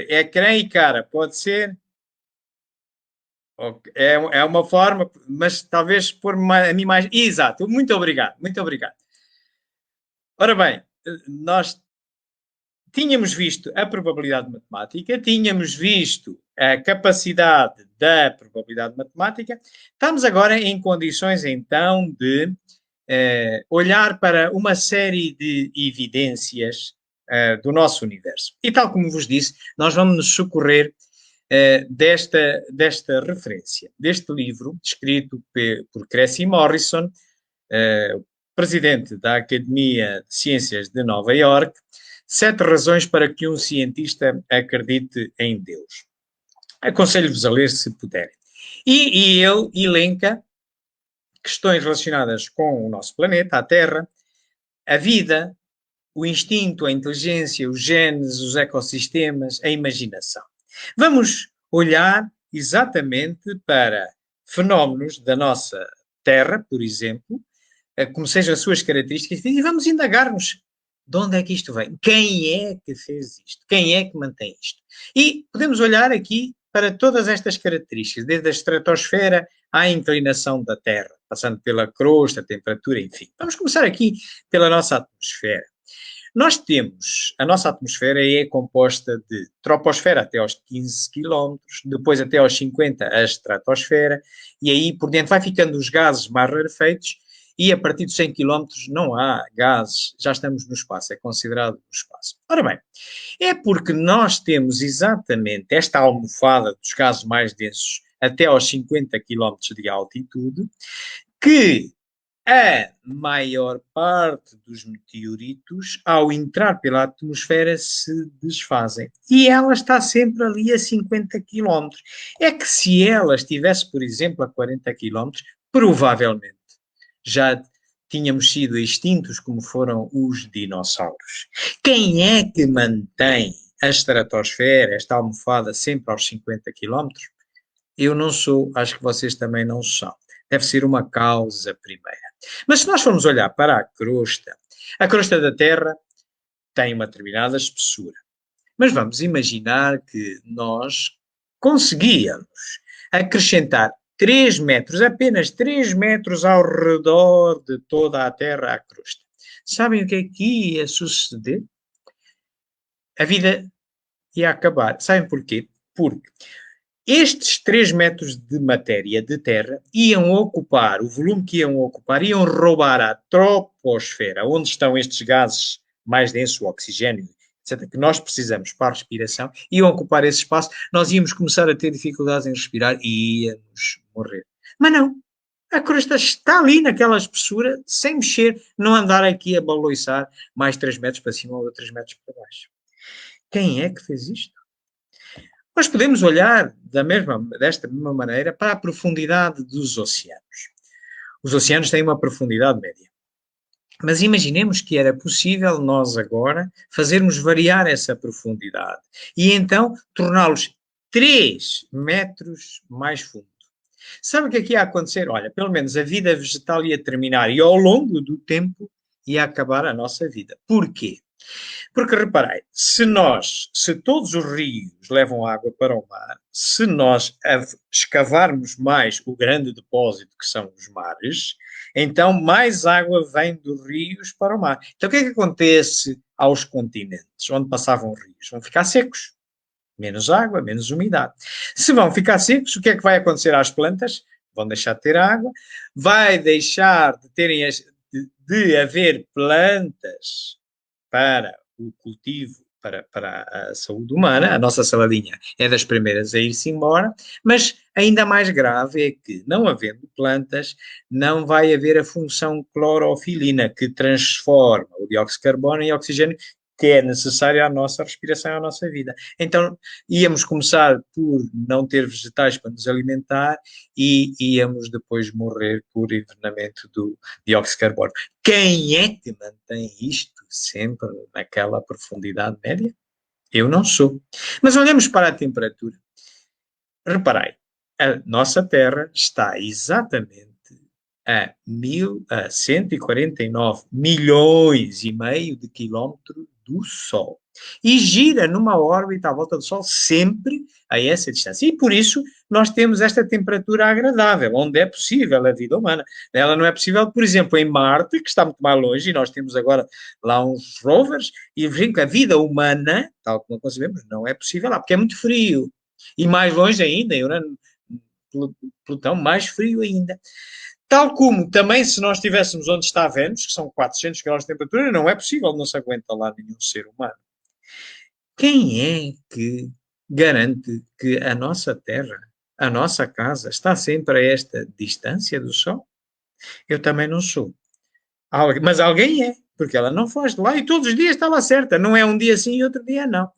Ecrã e cara, pode ser? Okay. É uma forma, mas talvez pôr-me a mim mais... Exato, muito obrigado, muito obrigado. Ora bem, nós tínhamos visto a probabilidade matemática, tínhamos visto a capacidade da probabilidade matemática, estamos agora em condições, então, de olhar para uma série de evidências do nosso universo. E tal como vos disse, nós vamos nos socorrer desta referência, deste livro, escrito por Cressy Morrison, presidente da Academia de Ciências de Nova Iorque, 7 razões para que um cientista acredite em Deus. Aconselho-vos a ler se puderem. E ele elenca questões relacionadas com o nosso planeta, a Terra, a vida, o instinto, a inteligência, os genes, os ecossistemas, a imaginação. Vamos olhar exatamente para fenómenos da nossa Terra, por exemplo, como sejam as suas características, e vamos indagar-nos de onde é que isto vem, quem é que fez isto, quem é que mantém isto. E podemos olhar aqui para todas estas características, desde a estratosfera à inclinação da Terra, passando pela crosta, temperatura, enfim. Vamos começar aqui pela nossa atmosfera. Nós temos, a nossa atmosfera é composta de troposfera até aos 15 km, depois até aos 50 a estratosfera, e aí por dentro vai ficando os gases mais rarefeitos, e a partir de 100 km não há gases, já estamos no espaço, é considerado no espaço. Ora bem, é porque nós temos exatamente esta almofada dos gases mais densos até aos 50 km de altitude, que a maior parte dos meteoritos, ao entrar pela atmosfera, se desfazem. E ela está sempre ali a 50 km. É que se ela estivesse, por exemplo, a 40 km, provavelmente já tínhamos sido extintos como foram os dinossauros. Quem é que mantém a estratosfera, esta almofada, sempre aos 50 km? Eu não sou, acho que vocês também não são. Deve ser uma causa primeira. Mas se nós formos olhar para a crosta da Terra tem uma determinada espessura. Mas vamos imaginar que nós conseguíamos acrescentar 3 metros, apenas 3 metros ao redor de toda a Terra à crosta. Sabem o que é que ia suceder? A vida ia acabar. Sabem porquê? Porque estes 3 metros de matéria de terra iam ocupar, o volume que iam ocupar, iam roubar à troposfera, onde estão estes gases mais densos, o oxigênio, etc., que nós precisamos para a respiração, iam ocupar esse espaço, nós íamos começar a ter dificuldades em respirar e íamos morrer. Mas não, a crosta está ali naquela espessura, sem mexer, não andar aqui a baloiçar mais 3 metros para cima ou 3 metros para baixo. Quem é que fez isto? Nós podemos olhar desta mesma maneira para a profundidade dos oceanos. Os oceanos têm uma profundidade média. Mas imaginemos que era possível nós agora fazermos variar essa profundidade e então torná-los 3 metros mais fundo. Sabe o que é que ia acontecer? Olha, pelo menos a vida vegetal ia terminar e ao longo do tempo ia acabar a nossa vida. Porquê? Porque, reparei, se todos os rios levam água para o mar, se nós escavarmos mais o grande depósito que são os mares, então mais água vem dos rios para o mar. Então o que é que acontece aos continentes onde passavam rios? Vão ficar secos. Menos água, menos umidade. Se vão ficar secos, o que é que vai acontecer às plantas? vão deixar de ter água, vai deixar de haver plantas para o cultivo, para a saúde humana. A nossa saladinha é das primeiras a ir-se embora, mas ainda mais grave é que, não havendo plantas, não vai haver a função clorofilina, que transforma o dióxido de carbono em oxigênio, que é necessário à nossa respiração, à nossa vida. Então, íamos começar por não ter vegetais para nos alimentar e íamos depois morrer por envenenamento do dióxido de carbono. Quem é que mantém isto sempre naquela profundidade média? Eu não sou. Mas olhemos para a temperatura. Reparei, a nossa Terra está exatamente a 149 milhões e meio de quilómetros do Sol. E gira numa órbita à volta do Sol sempre a essa distância. E por isso nós temos esta temperatura agradável, onde é possível a vida humana. Ela não é possível, por exemplo, em Marte, que está muito mais longe, e nós temos agora lá uns rovers, e veem que a vida humana, tal como a concebemos, não é possível lá, porque é muito frio. E mais longe ainda, Plutão, mais frio ainda. Tal como também, se nós estivéssemos onde está Vênus, que são 400 graus de temperatura, não é possível, não se aguenta lá nenhum ser humano. Quem é que garante que a nossa Terra, a nossa casa, está sempre a esta distância do Sol? Eu também não sou. Mas alguém é, porque ela não foge de lá e todos os dias está lá certa. Não é um dia sim e outro dia não.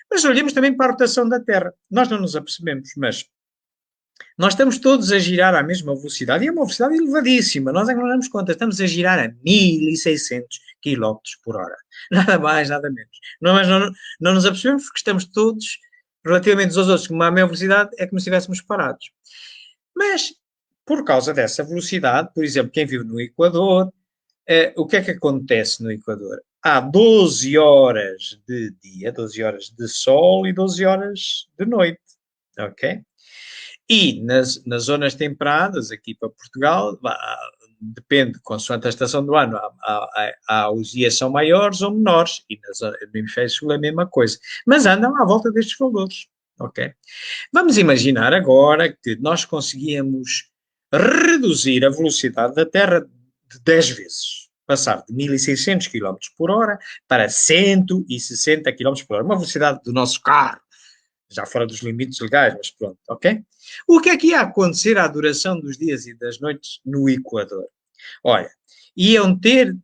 Mas olhemos também para a rotação da Terra. Nós não nos apercebemos, mas nós estamos todos a girar à mesma velocidade, e é uma velocidade elevadíssima, nós é que não damos conta, estamos a girar a 1600 km por hora, nada mais, nada menos. Mas não nos apercebemos porque estamos todos, relativamente aos outros, com uma mesma velocidade, é como se estivéssemos parados. Mas, por causa dessa velocidade, por exemplo, quem vive no Equador, o que é que acontece no Equador? Há 12 horas de dia, 12 horas de sol e 12 horas de noite, ok? E nas zonas temperadas, aqui para Portugal, depende, consoante a estação do ano, os dias são maiores ou menores, e no hemisfério sul é a mesma coisa. Mas andam à volta destes valores, ok? Vamos imaginar agora que nós conseguíamos reduzir a velocidade da Terra de 10 vezes. Passar de 1600 km por hora para 160 km por hora. Uma velocidade do nosso carro, já fora dos limites legais, mas pronto, ok? O que é que ia acontecer à duração dos dias e das noites no Equador? Olha, iam ter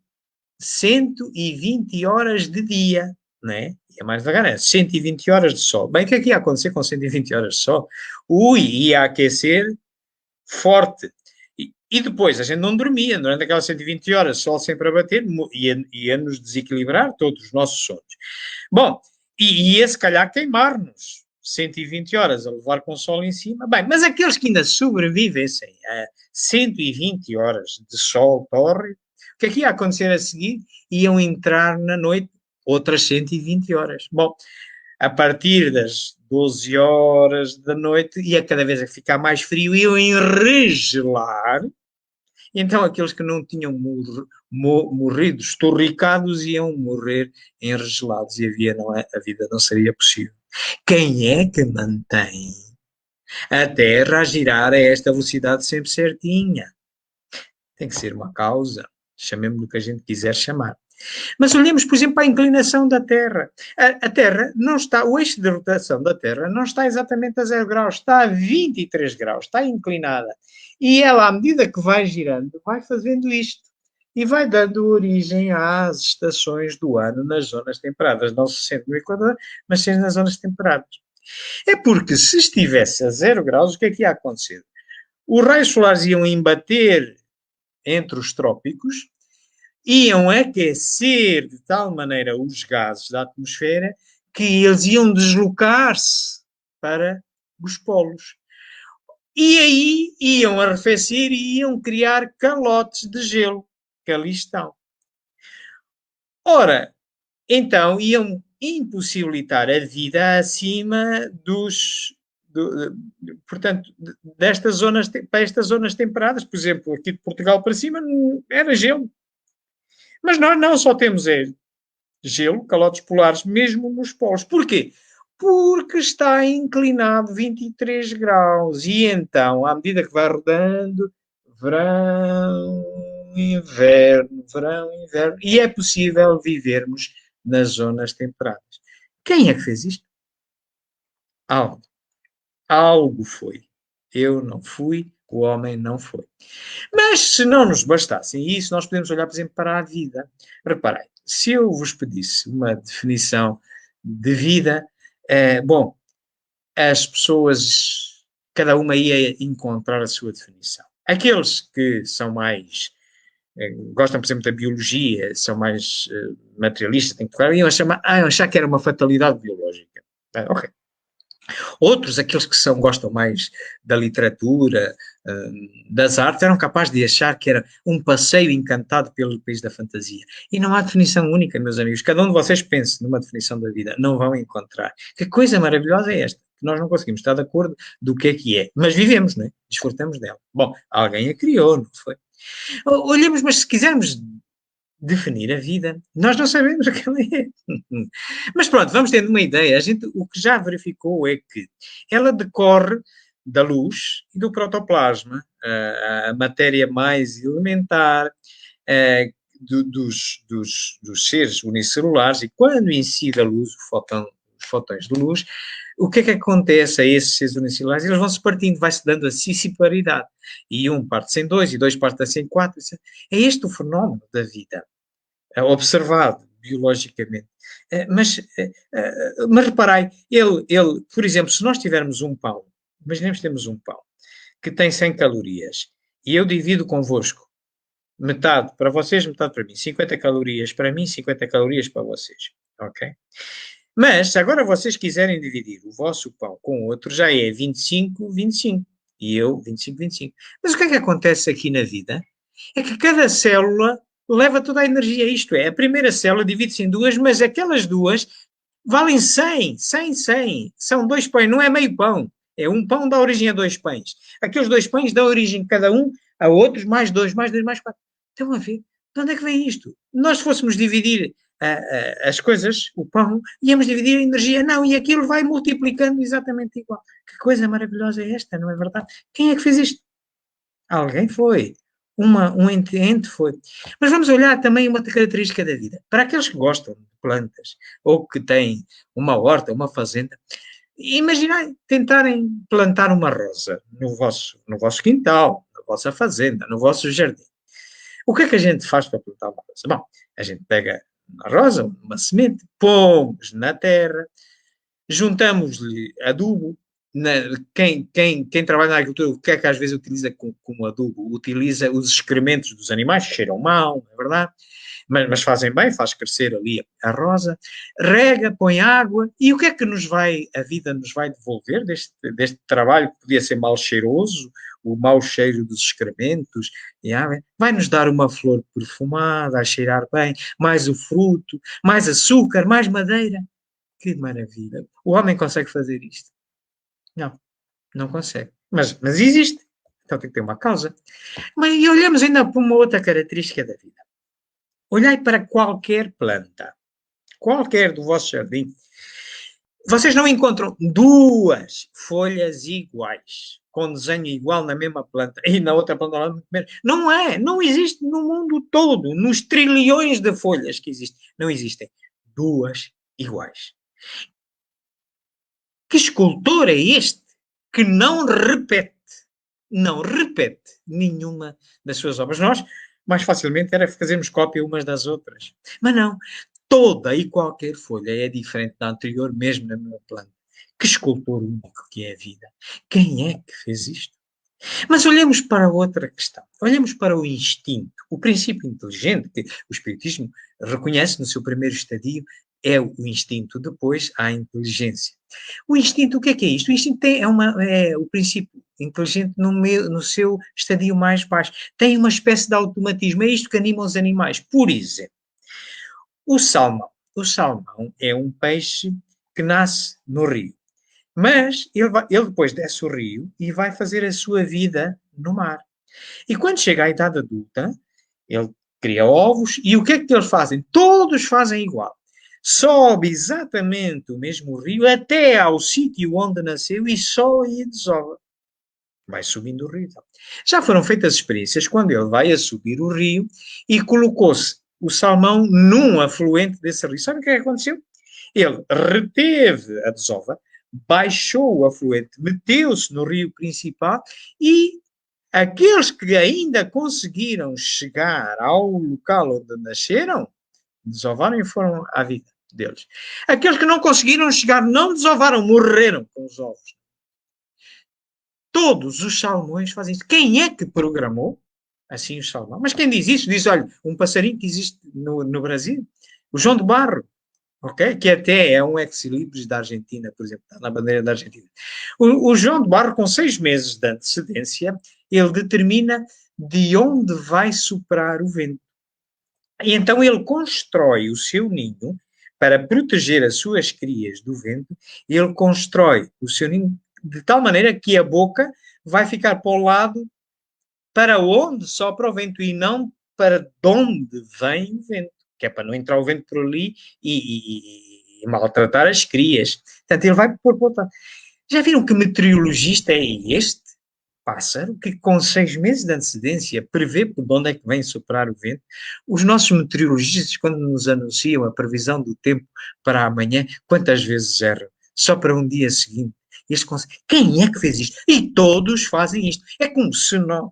120 horas de dia, né? Ia mais devagar, né? 120 horas de sol. Bem, o que é que ia acontecer com 120 horas de sol? Ia aquecer forte. E depois, a gente não dormia, durante aquelas 120 horas, sol sempre a bater, ia nos desequilibrar todos os nossos sonhos. Bom, e ia se calhar queimar-nos. 120 horas a levar com o sol em cima. Bem, mas aqueles que ainda sobrevivessem a 120 horas de sol tórrido, o que é que ia acontecer a seguir? Iam entrar na noite outras 120 horas. Bom, a partir das 12 horas da noite ia cada vez a ficar mais frio, iam enregelar. E então aqueles que não tinham morrido estorricados iam morrer enregelados e a vida não seria possível. Quem é que mantém a Terra a girar a esta velocidade sempre certinha? Tem que ser uma causa, chamemos-lhe o que a gente quiser chamar. Mas olhemos, por exemplo, para a inclinação da Terra. A Terra não está, o eixo de rotação da Terra não está exatamente a 0 graus, está a 23 graus, está inclinada. E ela, à medida que vai girando, vai fazendo isto. E vai dando origem às estações do ano nas zonas temperadas. Não se sente no Equador, mas sim nas zonas temperadas. É porque se estivesse a 0 graus, o que é que ia acontecer? Os raios solares iam embater entre os trópicos, iam aquecer de tal maneira os gases da atmosfera que eles iam deslocar-se para os polos. E aí iam arrefecer e iam criar calotes de gelo, que ali estão. Ora, então iam impossibilitar a vida acima portanto, destas zonas, para estas zonas temperadas. Por exemplo, aqui de Portugal para cima era gelo. Mas nós não só temos gelo, calotes polares, mesmo nos polos. Porquê? Porque está inclinado 23 graus. E então, à medida que vai rodando, verão, inverno, e é possível vivermos nas zonas temperadas. Quem é que fez isto? Algo foi. Eu não fui, o homem não foi. Mas se não nos bastassem isso, nós podemos olhar, por exemplo, para a vida. Reparem, se eu vos pedisse uma definição de vida, bom, as pessoas, cada uma ia encontrar a sua definição. Aqueles que são mais, gostam, por exemplo, da biologia, são mais materialistas, iam achar que era uma fatalidade biológica. Ok. Outros, aqueles que gostam mais da literatura, das artes, eram capazes de achar que era um passeio encantado pelo país da fantasia. E não há definição única, meus amigos. Cada um de vocês pense numa definição da vida. Não vão encontrar. Que coisa maravilhosa é esta? Nós não conseguimos estar de acordo do que é. Mas vivemos, não é? Desfrutamos dela. Bom, alguém a criou, não foi? Olhemos, mas se quisermos definir a vida, nós não sabemos o que ela é. Mas pronto, vamos tendo uma ideia. O que já verificou é que ela decorre da luz e do protoplasma, a matéria mais elementar dos seres unicelulares, e quando incide a luz, os fotões de luz, o que é que acontece a esses seres unicelulares? Eles vão-se partindo, vai-se dando a cisciparidade. E um parte-se em dois, e dois partem-se em quatro. É este o fenómeno da vida, observado biologicamente. Mas reparai, por exemplo, se nós tivermos um pão, imaginemos que temos um pão que tem 100 calorias, e eu divido convosco metade para vocês, metade para mim. 50 calorias para mim, 50 calorias para vocês. Ok? Mas, se agora vocês quiserem dividir o vosso pão com outro, já é 25, 25. E eu, 25, 25. Mas o que é que acontece aqui na vida? É que cada célula leva toda a energia. Isto é, a primeira célula divide-se em duas, mas aquelas duas valem 100, 100, 100. São 2 pães, não é meio pão. É um pão dá origem a 2 pães. Aqueles 2 pães dão origem cada um a outros, mais 2, mais 2, mais 4. Estão a ver? De onde é que vem isto? Nós fôssemos dividir as coisas, o pão, íamos dividir a energia. Não, e aquilo vai multiplicando exatamente igual. Que coisa maravilhosa é esta, não é verdade? Quem é que fez isto? Alguém foi. Um ente foi. Mas vamos olhar também uma característica da vida. Para aqueles que gostam de plantas, ou que têm uma horta, uma fazenda, imaginai tentarem plantar uma rosa no vosso quintal, na vossa fazenda, no vosso jardim. O que é que a gente faz para plantar uma rosa? Bom, a gente pega uma rosa, uma semente, pomos na terra, juntamos-lhe adubo. Quem trabalha na agricultura, o que é que às vezes utiliza como adubo? Utiliza os excrementos dos animais, que cheiram mal, não é verdade? Mas fazem bem, faz crescer ali a rosa, rega, põe água, e o que é que a vida nos vai devolver deste trabalho que podia ser mal cheiroso, o mau cheiro dos excrementos? Vai-nos dar uma flor perfumada, a cheirar bem, mais o fruto, mais açúcar, mais madeira. Que maravilha! O homem consegue fazer isto? Não consegue. Mas existe. Então tem que ter uma causa. E olhamos ainda para uma outra característica da vida. Olhai para qualquer planta, qualquer do vosso jardim. Vocês não encontram 2 folhas iguais, com desenho igual na mesma planta e na outra planta lá. Não é. Não existe no mundo todo, nos trilhões de folhas que existem. Não existem 2 iguais. Que escultor é este que não repete nenhuma das suas obras? Nós, mais facilmente, era fazermos cópia umas das outras. Mas não. Toda e qualquer folha é diferente da anterior, mesmo na mesma planta. Que escultor único que é a vida. Quem é que fez isto? Mas olhemos para outra questão. Olhemos para o instinto, o princípio inteligente que o Espiritismo reconhece no seu primeiro estadio, é o instinto, depois há a inteligência. O instinto, o que é isto? O instinto é o princípio inteligente no seu estadio mais baixo. Tem uma espécie de automatismo. É isto que anima os animais. Por exemplo, o salmão. O salmão é um peixe que nasce no rio. Mas ele depois desce o rio e vai fazer a sua vida no mar. E quando chega à idade adulta, ele cria ovos, e o que é que eles fazem? Todos fazem igual. sobe exatamente o mesmo rio até ao sítio onde nasceu e só aí desova. Vai subindo o rio. Já foram feitas experiências quando ele vai a subir o rio e colocou-se o salmão num afluente desse rio. Sabe o que é que aconteceu? Ele reteve a desova, baixou o afluente, meteu-se no rio principal e aqueles que ainda conseguiram chegar ao local onde nasceram, desovaram e foram à vida deles. Aqueles que não conseguiram chegar, não desovaram, morreram com os ovos. Todos os salmões fazem isso. Quem é que programou assim os salmões? Mas quem diz isso? Diz, olha, um passarinho que existe no Brasil, o João de Barro, okay? Que até é um ex-libris da Argentina, por exemplo, está na bandeira da Argentina. O João de Barro, com 6 meses de antecedência, ele determina de onde vai soprar o vento. E então ele constrói o seu ninho para proteger as suas crias do vento. Ele constrói o seu ninho de tal maneira que a boca vai ficar para o lado para onde sopra o vento e não para de onde vem o vento, que é para não entrar o vento por ali e maltratar as crias. Portanto, ele vai pôr para o outro lado. Já viram que meteorologista é este pássaro que com 6 meses de antecedência prevê por onde é que vem soprar o vento? Os nossos meteorologistas, quando nos anunciam a previsão do tempo para amanhã, quantas vezes erram? Só para um dia seguinte. Quem é que fez isto? E todos fazem isto. É como se nós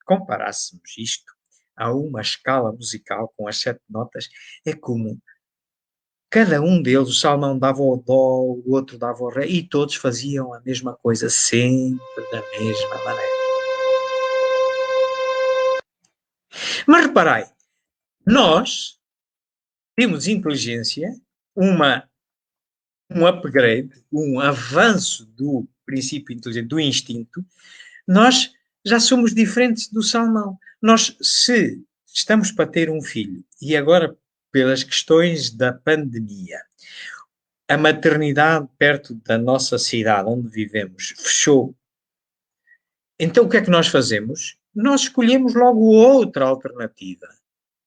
comparássemos isto a uma escala musical com as 7 notas. É como cada um deles, o salmão dava o dó, o outro dava o ré, e todos faziam a mesma coisa, sempre da mesma maneira. Mas reparai, nós temos inteligência, um upgrade, um avanço do princípio inteligente, do instinto. Nós já somos diferentes do salmão. Nós, se estamos para ter um filho, e agora pelas questões da pandemia, a maternidade perto da nossa cidade onde vivemos fechou. Então o que é que nós fazemos? Nós escolhemos logo outra alternativa.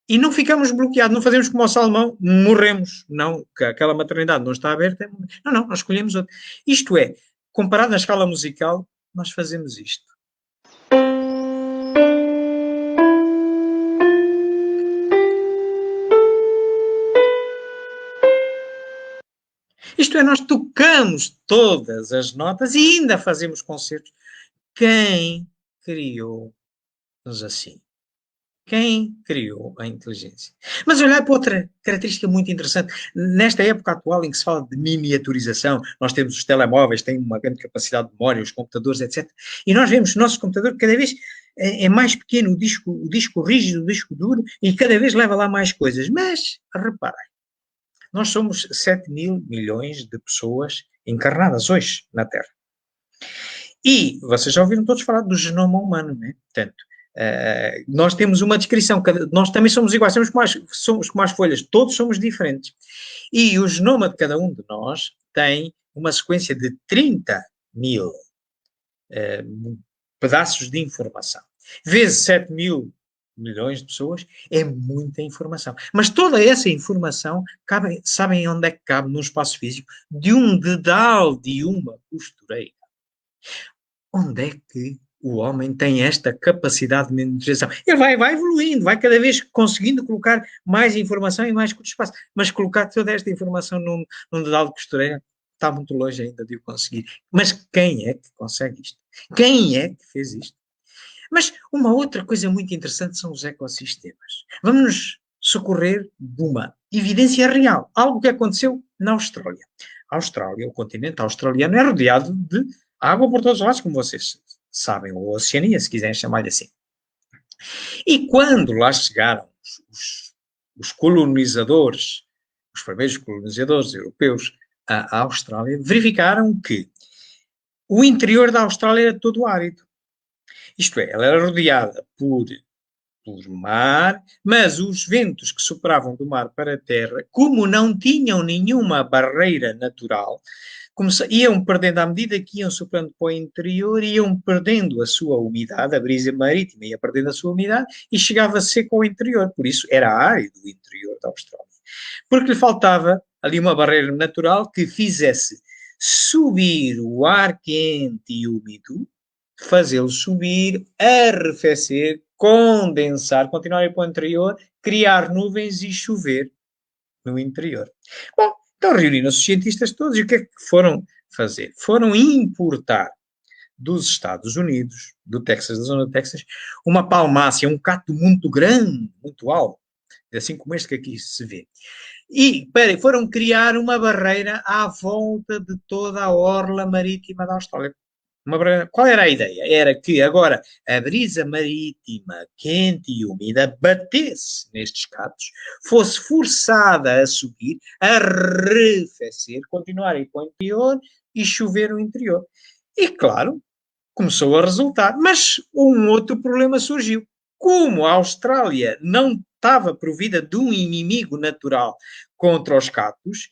E não ficamos bloqueados, não fazemos como o salmão, morremos. Não, que aquela maternidade não está aberta. Não, nós escolhemos outra. Isto é, comparado na escala musical, nós fazemos isto. Isto é, nós tocamos todas as notas e ainda fazemos concertos. Quem criou-nos assim? Quem criou a inteligência? Mas olhar para outra característica muito interessante. Nesta época atual em que se fala de miniaturização, nós temos os telemóveis, têm uma grande capacidade de memória, os computadores, etc. E nós vemos o nosso computador cada vez é mais pequeno, o disco rígido, o disco duro, e cada vez leva lá mais coisas. Mas, reparem, nós somos 7 mil milhões de pessoas encarnadas hoje na Terra. E vocês já ouviram todos falar do genoma humano, né? Portanto, nós temos uma descrição, nós também somos iguais, somos como as folhas, todos somos diferentes. E o genoma de cada um de nós tem uma sequência de 30 mil pedaços de informação. Vezes 7 mil milhões de pessoas, é muita informação. Mas toda essa informação, sabem onde é que cabe no espaço físico? De um dedal de uma costureira. Onde é que o homem tem esta capacidade de memorização? Ele vai evoluindo, vai cada vez conseguindo colocar mais informação em mais curto espaço. Mas colocar toda esta informação num dedal de costureira está muito longe ainda de o conseguir. Mas quem é que consegue isto? Quem é que fez isto? Mas uma outra coisa muito interessante são os ecossistemas. Vamos nos socorrer de uma evidência real, algo que aconteceu na Austrália. A Austrália, o continente australiano, é rodeado de água por todos os lados, como vocês sabem, ou Oceania, se quiserem chamar-lhe assim. E quando lá chegaram os colonizadores, os primeiros colonizadores europeus à Austrália, verificaram que o interior da Austrália era todo árido. Isto é, ela era rodeada por mar, mas os ventos que sopravam do mar para a terra, como não tinham nenhuma barreira natural, iam perdendo, à medida que iam soprando para o interior, iam perdendo a sua umidade, a brisa marítima ia perdendo a sua umidade e chegava seco ao interior. Por isso era árido o interior da Austrália. Porque lhe faltava ali uma barreira natural que fizesse subir o ar quente e úmido, fazê-lo subir, arrefecer, condensar, continuar a ir para o interior, criar nuvens e chover no interior. Bom, então reuniram-se os cientistas todos e o que é que foram fazer? Foram importar dos Estados Unidos, do Texas, da zona do Texas, uma palmácia, um cato muito grande, muito alto, assim como este que aqui se vê. E foram criar uma barreira à volta de toda a orla marítima da Austrália. Qual era a ideia? Era que agora a brisa marítima quente e úmida batesse nestes catos, fosse forçada a subir, a arrefecer, continuar a ir para o interior e chover no interior. E claro, começou a resultar. Mas um outro problema surgiu. Como a Austrália não estava provida de um inimigo natural contra os catos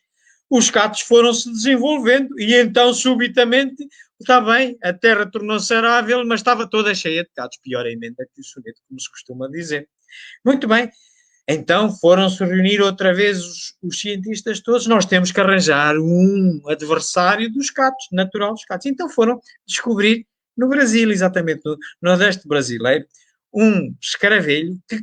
foram-se desenvolvendo e então subitamente, está bem, a terra tornou-se arável, mas estava toda cheia de catos. Pior a emenda que o soneto, como se costuma dizer. Muito bem. Então foram-se reunir outra vez os cientistas todos. Nós temos que arranjar um adversário dos catos, natural dos catos. Então foram descobrir no Brasil, exatamente no Nordeste brasileiro, um escaravelho que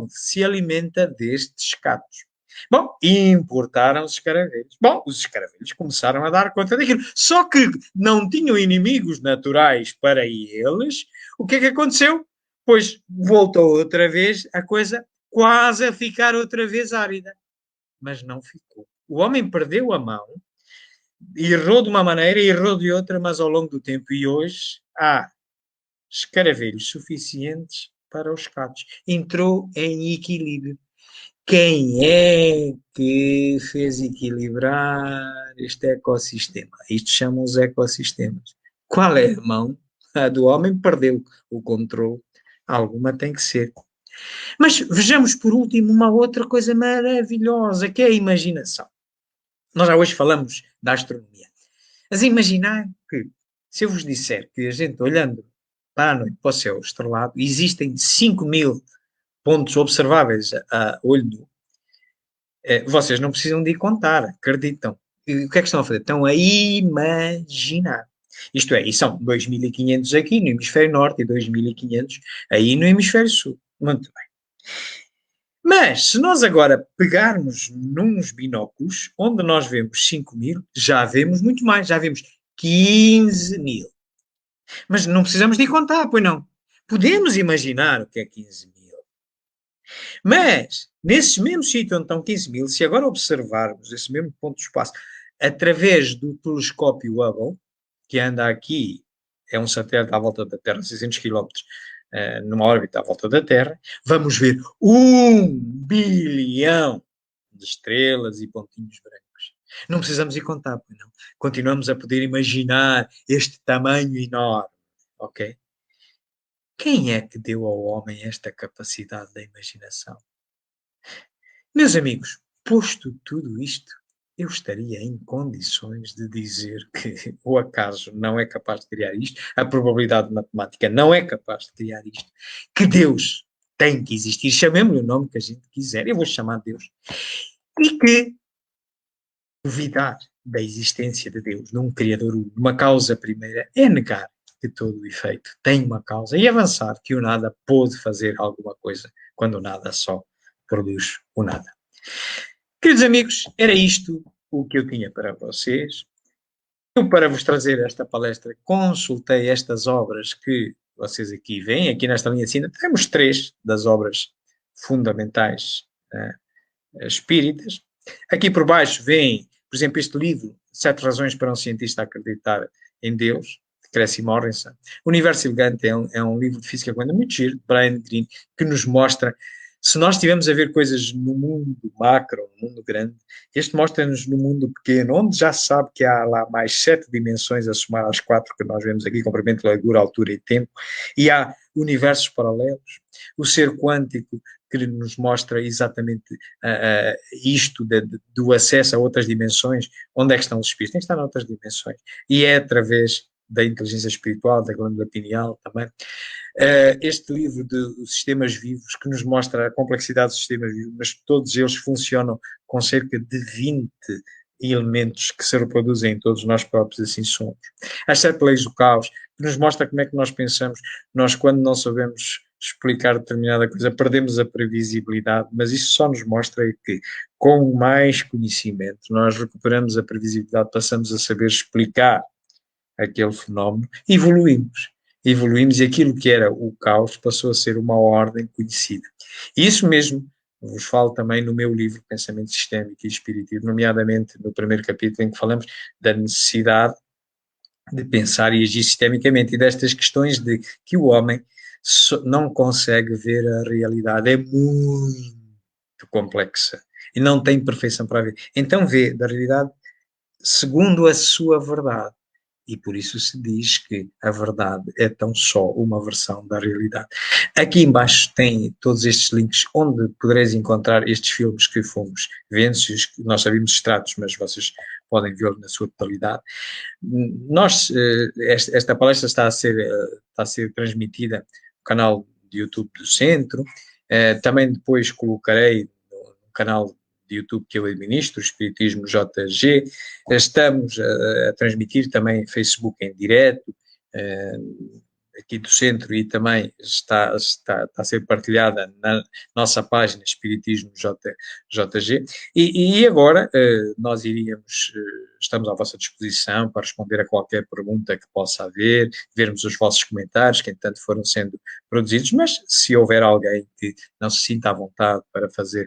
se alimenta destes catos. Bom, importaram os escaravelhos. Bom, os escaravelhos começaram a dar conta daquilo. Só que não tinham inimigos naturais para eles. O que é que aconteceu? Pois voltou outra vez a coisa quase a ficar outra vez árida. Mas não ficou. O homem perdeu a mão, errou de uma maneira, errou de outra, mas ao longo do tempo. E hoje há escaravelhos suficientes para os catos. Entrou em equilíbrio. Quem é que fez equilibrar este ecossistema? Isto chamam os ecossistemas. Qual é a mão? A do homem perdeu o controle. Alguma tem que ser. Mas vejamos por último uma outra coisa maravilhosa, que é a imaginação. Nós já hoje falamos da astronomia. Mas imaginar que, se eu vos disser que a gente olhando para a noite, para o céu estrelado, existem 5.000 pontos observáveis a olho nu, vocês não precisam de ir contar, acreditam. E o que é que estão a fazer? Estão a imaginar. Isto é, e são 2.500 aqui no hemisfério norte e 2.500 aí no hemisfério sul. Muito bem. Mas, se nós agora pegarmos nos binóculos, onde nós vemos 5.000, já vemos muito mais, já vemos 15.000. Mas não precisamos de ir contar, pois não. Podemos imaginar o que é 15.000. Mas, nesse mesmo sítio onde estão 15.000, se agora observarmos esse mesmo ponto de espaço através do telescópio Hubble, que anda aqui, é um satélite à volta da Terra, 600 km, numa órbita à volta da Terra, vamos ver 1 bilhão de estrelas e pontinhos brancos. Não precisamos ir contar, pois não. Continuamos a poder imaginar este tamanho enorme, ok? Quem é que deu ao homem esta capacidade da imaginação? Meus amigos, posto tudo isto, eu estaria em condições de dizer que o acaso não é capaz de criar isto, a probabilidade matemática não é capaz de criar isto, que Deus tem que existir, chamemos-lhe o nome que a gente quiser, eu vou chamar Deus, e que duvidar da existência de Deus, de um Criador, de uma causa primeira, é negar que todo o efeito tem uma causa e avançar que o nada pode fazer alguma coisa quando o nada só produz o nada. Queridos amigos, era isto o que eu tinha para vocês. Eu, para vos trazer esta palestra, consultei estas obras que vocês aqui veem. Aqui nesta linha de cima temos 3 das obras fundamentais espíritas. Aqui por baixo vem, por exemplo, este livro, 7 razões para um cientista acreditar em Deus, de Cressy Morrison. O Universo Elegante é um livro de física quântica muito giro, de Brian Greene, que nos mostra, se nós estivermos a ver coisas no mundo macro, no mundo grande, este mostra-nos no mundo pequeno, onde já se sabe que há lá mais 7 dimensões a somar às 4 que nós vemos aqui, comprimento, largura, altura e tempo, e há universos paralelos, o ser quântico que nos mostra exatamente isto do acesso a outras dimensões. Onde é que estão os espíritos? Tem que estar noutras dimensões. E é através da inteligência espiritual, da glândula pineal também. Este livro de sistemas vivos, que nos mostra a complexidade dos sistemas vivos, mas todos eles funcionam com cerca de 20 elementos que se reproduzem em todos nós próprios, assim somos. As 7 leis do caos, que nos mostra como é que nós pensamos. Nós, quando não sabemos explicar determinada coisa, perdemos a previsibilidade, mas isso só nos mostra que, com mais conhecimento, nós recuperamos a previsibilidade, passamos a saber explicar aquele fenómeno, evoluímos e aquilo que era o caos passou a ser uma ordem conhecida. E isso mesmo vos falo também no meu livro Pensamento Sistémico e Espiritismo, nomeadamente no primeiro capítulo em que falamos da necessidade de pensar e agir sistemicamente e destas questões de que o homem não consegue ver a realidade, é muito complexa e não tem perfeição para ver. Então vê da realidade segundo a sua verdade. E por isso se diz que a verdade é tão só uma versão da realidade. Aqui embaixo tem todos estes links onde podereis encontrar estes filmes que fomos vendo, nós sabemos extratos, mas vocês podem vê-lo na sua totalidade. Esta palestra está a ser transmitida no canal de YouTube do Centro, também depois colocarei no canal de YouTube que eu administro, o Espiritismo JG. Estamos a transmitir também Facebook em direto, aqui do Centro, e também está a ser partilhada na nossa página Espiritismo JG. E agora nós estamos à vossa disposição para responder a qualquer pergunta que possa haver, vermos os vossos comentários, que entanto foram sendo produzidos, mas se houver alguém que não se sinta à vontade para fazer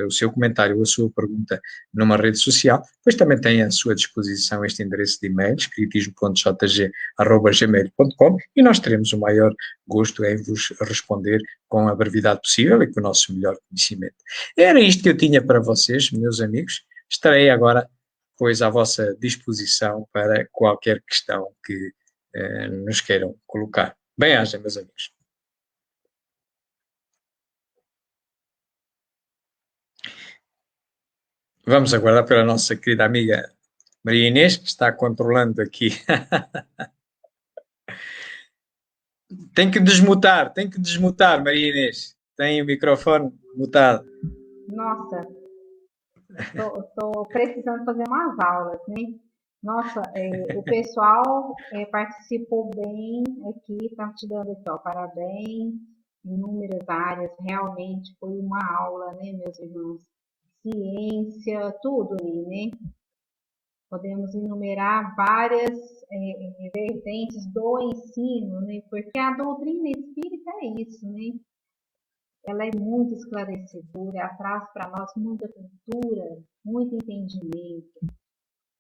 o seu comentário ou a sua pergunta numa rede social, pois também tem à sua disposição este endereço de e-mail, espiritismo.jg@gmail.com, e nós teremos o maior gosto em vos responder com a brevidade possível e com o nosso melhor conhecimento. Era isto que eu tinha para vocês, meus amigos. Estarei agora, pois, à vossa disposição para qualquer questão que nos queiram colocar. Bem-aja, meus amigos. Vamos aguardar pela nossa querida amiga Maria Inês, que está controlando aqui. Tem que desmutar, Maria Inês. Tem o microfone mutado. Nossa, estou precisando fazer umas aulas, né? Nossa, o pessoal participou bem aqui, está te dando aqui, ó, parabéns, inúmeras áreas, realmente foi uma aula, né, meus irmãos? Ciência, tudo aí, né? Podemos enumerar várias vertentes do ensino, né? Porque a doutrina espírita é isso, né? Ela é muito esclarecedora, traz para nós muita cultura, muito entendimento.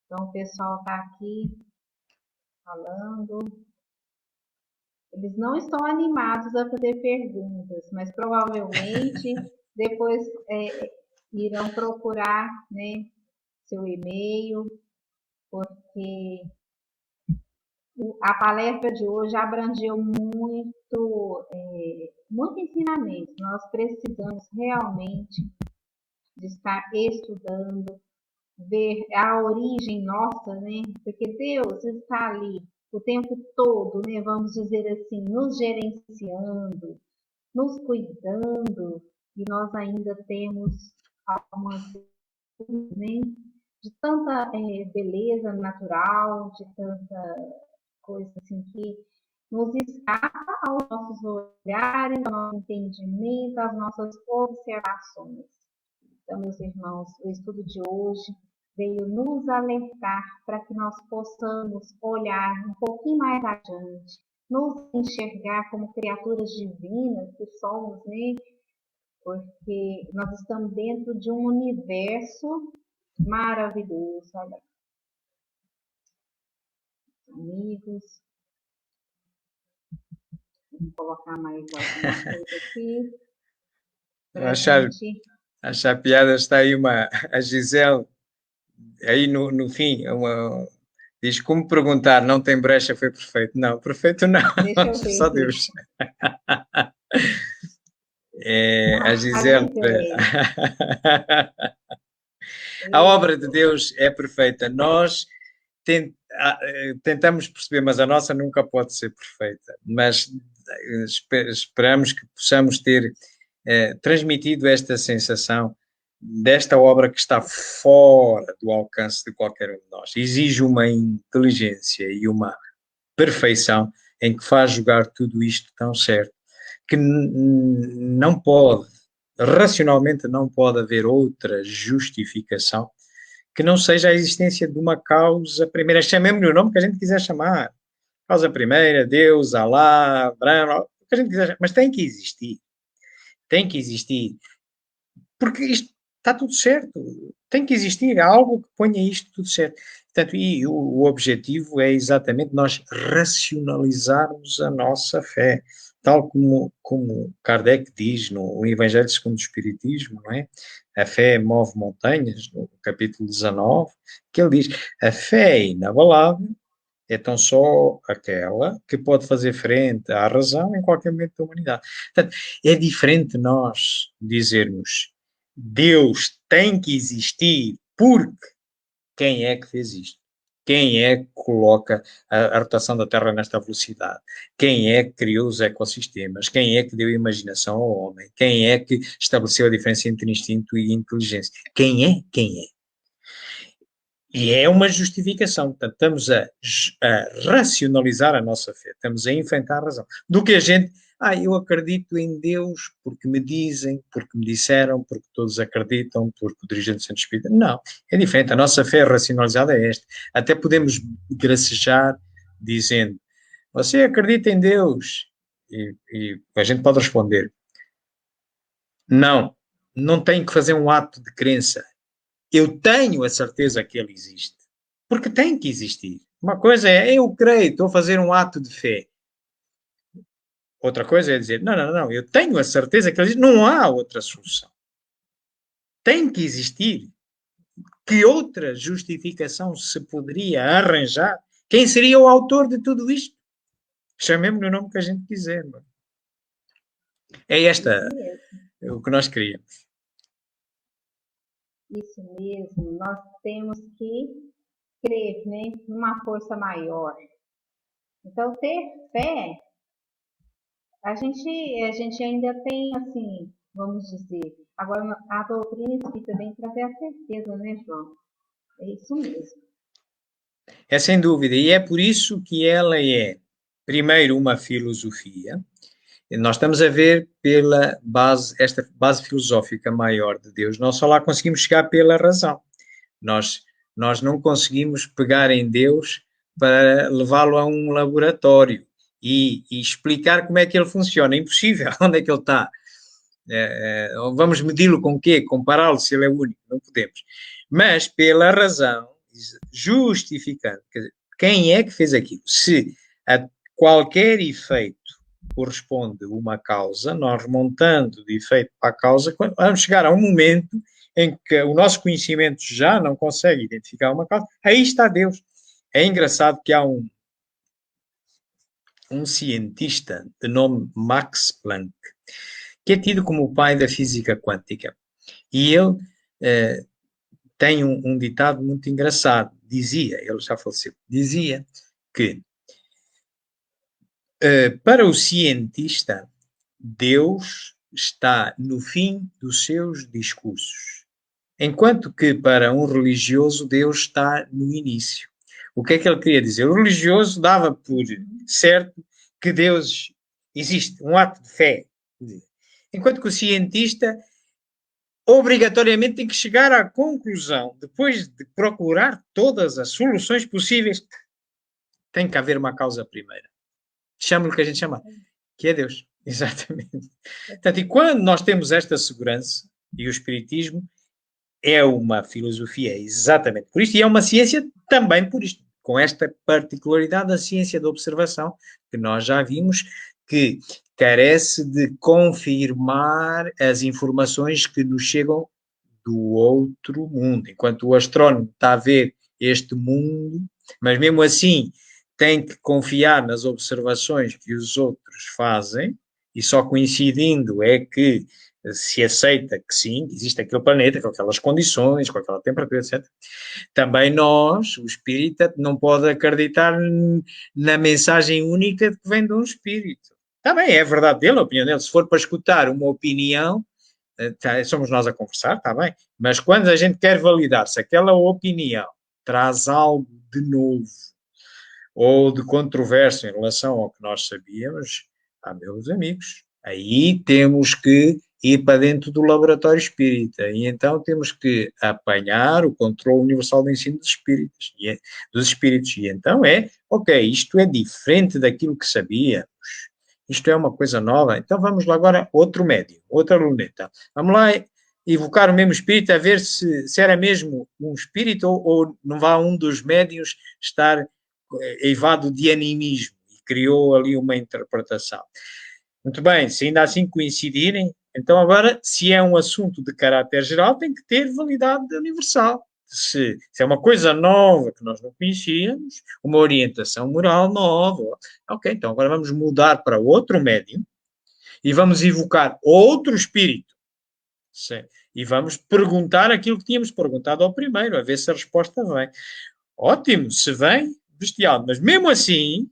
Então, o pessoal está aqui falando. Eles não estão animados a fazer perguntas, mas provavelmente depois irão procurar, né, seu e-mail, porque a palestra de hoje abrangeu muito ensinamento. Nós precisamos realmente de estar estudando, ver a origem nossa, né? Porque Deus está ali o tempo todo, né? Vamos dizer assim, nos gerenciando, nos cuidando, e nós ainda temos algumas, né, de tanta beleza natural, de tanta coisa assim que nos escapa aos nossos olhares, ao nosso entendimento, às nossas observações. Então, meus irmãos, o estudo de hoje veio nos alertar para que nós possamos olhar um pouquinho mais adiante, nos enxergar como criaturas divinas que somos, né? Porque nós estamos dentro de um universo maravilhoso, olha. Amigos, vamos colocar mais alguma coisa aqui. Achar piada está aí a Gisele, aí no fim, Diz, como perguntar, não tem brecha, foi perfeito. Não, perfeito não. Deixa eu ver Só aqui. Deus. A A Gisele. Gisele. A obra de Deus é perfeita. Nós tentamos perceber, mas a nossa nunca pode ser perfeita. Mas esperamos que possamos ter transmitido esta sensação desta obra que está fora do alcance de qualquer um de nós. Exige uma inteligência e uma perfeição em que faz jogar tudo isto tão certo que não pode, racionalmente não pode haver outra justificação que não seja a existência de uma causa primeira. Chamemos-lhe o nome que a gente quiser chamar. Causa primeira, Deus, Alá, Abraão, o que a gente quiser chamar. Mas tem que existir. Tem que existir. Porque isto está tudo certo. Tem que existir algo que ponha isto tudo certo. Portanto, e o objetivo é exatamente nós racionalizarmos a nossa fé. Tal como Kardec diz no Evangelho segundo o Espiritismo, não é? A fé move montanhas, no capítulo 19, que ele diz, a fé é inabalável, é tão só aquela que pode fazer frente à razão em qualquer momento da humanidade. Portanto, é diferente nós dizermos Deus tem que existir porque quem é que fez isto? Quem é que coloca a rotação da Terra nesta velocidade? Quem é que criou os ecossistemas? Quem é que deu imaginação ao homem? Quem é que estabeleceu a diferença entre instinto e inteligência? Quem é? Quem é? E é uma justificação. Portanto, estamos a racionalizar a nossa fé. Estamos a enfrentar a razão. Do que a gente... eu acredito em Deus porque me dizem, porque me disseram, porque todos acreditam, porque o dirigente do Centro Espírita. Não, é diferente. A nossa fé racionalizada é esta. Até podemos gracejar dizendo, você acredita em Deus? E a gente pode responder, não, não tenho que fazer um ato de crença. Eu tenho a certeza que ele existe. Porque tem que existir. Uma coisa é, eu creio, estou a fazer um ato de fé. Outra coisa é dizer, não, eu tenho a certeza que ele existe. Não há outra solução. Tem que existir. Que outra justificação se poderia arranjar? Quem seria o autor de tudo isto? Chamemos-lhe o nome que a gente quiser. Não? É esta o que nós queríamos. Isso mesmo. Nós temos que crer, né, numa força maior. Então, ter fé, a gente ainda tem, assim, vamos dizer, agora a doutrina espírita vem trazer a certeza, né, João? É isso mesmo. É sem dúvida, e é por isso que ela é, primeiro, uma filosofia. Nós estamos a ver pela base, esta base filosófica maior de Deus, nós só lá conseguimos chegar pela razão. Nós não conseguimos pegar em Deus para levá-lo a um laboratório e explicar como é que ele funciona. É impossível. Onde é que ele está? Vamos medi-lo com o quê? Compará-lo se ele é único? Não podemos. Mas pela razão, justificando, quer dizer, quem é que fez aquilo? Se a qualquer efeito corresponde uma causa, nós remontando de efeito para a causa, vamos chegar a um momento em que o nosso conhecimento já não consegue identificar uma causa, aí está Deus. É engraçado que há um cientista de nome Max Planck, que é tido como o pai da física quântica, e ele tem um ditado muito engraçado, dizia, ele já faleceu, dizia que para o cientista, Deus está no fim dos seus discursos, enquanto que para um religioso Deus está no início. O que é que ele queria dizer? O religioso dava por certo que Deus existe, um ato de fé, enquanto que o cientista obrigatoriamente tem que chegar à conclusão, depois de procurar todas as soluções possíveis, tem que haver uma causa primeira. Chama-lhe o que a gente chama, que é Deus. Exatamente. Portanto, e quando nós temos esta segurança, e o Espiritismo é uma filosofia exatamente por isto, e é uma ciência também por isto, com esta particularidade da ciência da observação, que nós já vimos que carece de confirmar as informações que nos chegam do outro mundo. Enquanto o astrónomo está a ver este mundo, Mas mesmo assim tem que confiar nas observações que os outros fazem, e só coincidindo é que se aceita que sim, existe aquele planeta com aquelas condições, com aquela temperatura, etc. Também nós, o espírita, não pode acreditar na mensagem única que vem de um espírito. Também é a verdade dele, a opinião dele. Se for para escutar uma opinião, somos nós a conversar, está bem, mas quando a gente quer validar se aquela opinião traz algo de novo ou de controverso em relação ao que nós sabíamos, meus amigos, aí temos que ir para dentro do laboratório espírita e então temos que apanhar o controle universal do ensino dos espíritos e então ok, isto é diferente daquilo que sabíamos. Isto é uma coisa nova. Então vamos lá agora, outro médium, outra luneta. Vamos lá evocar o mesmo espírito, a ver se era mesmo um espírito ou não vá um dos médiuns estar eivado de animismo e criou ali uma interpretação. Muito bem, se ainda assim coincidirem, então agora, se é um assunto de caráter geral, tem que ter validade universal. Se é uma coisa nova que nós não conhecíamos, uma orientação moral nova, ok, então agora vamos mudar para outro médium e vamos evocar outro espírito. E vamos perguntar aquilo que tínhamos perguntado ao primeiro, a ver se a resposta vem. Ótimo, se vem, bestial. Mas mesmo assim,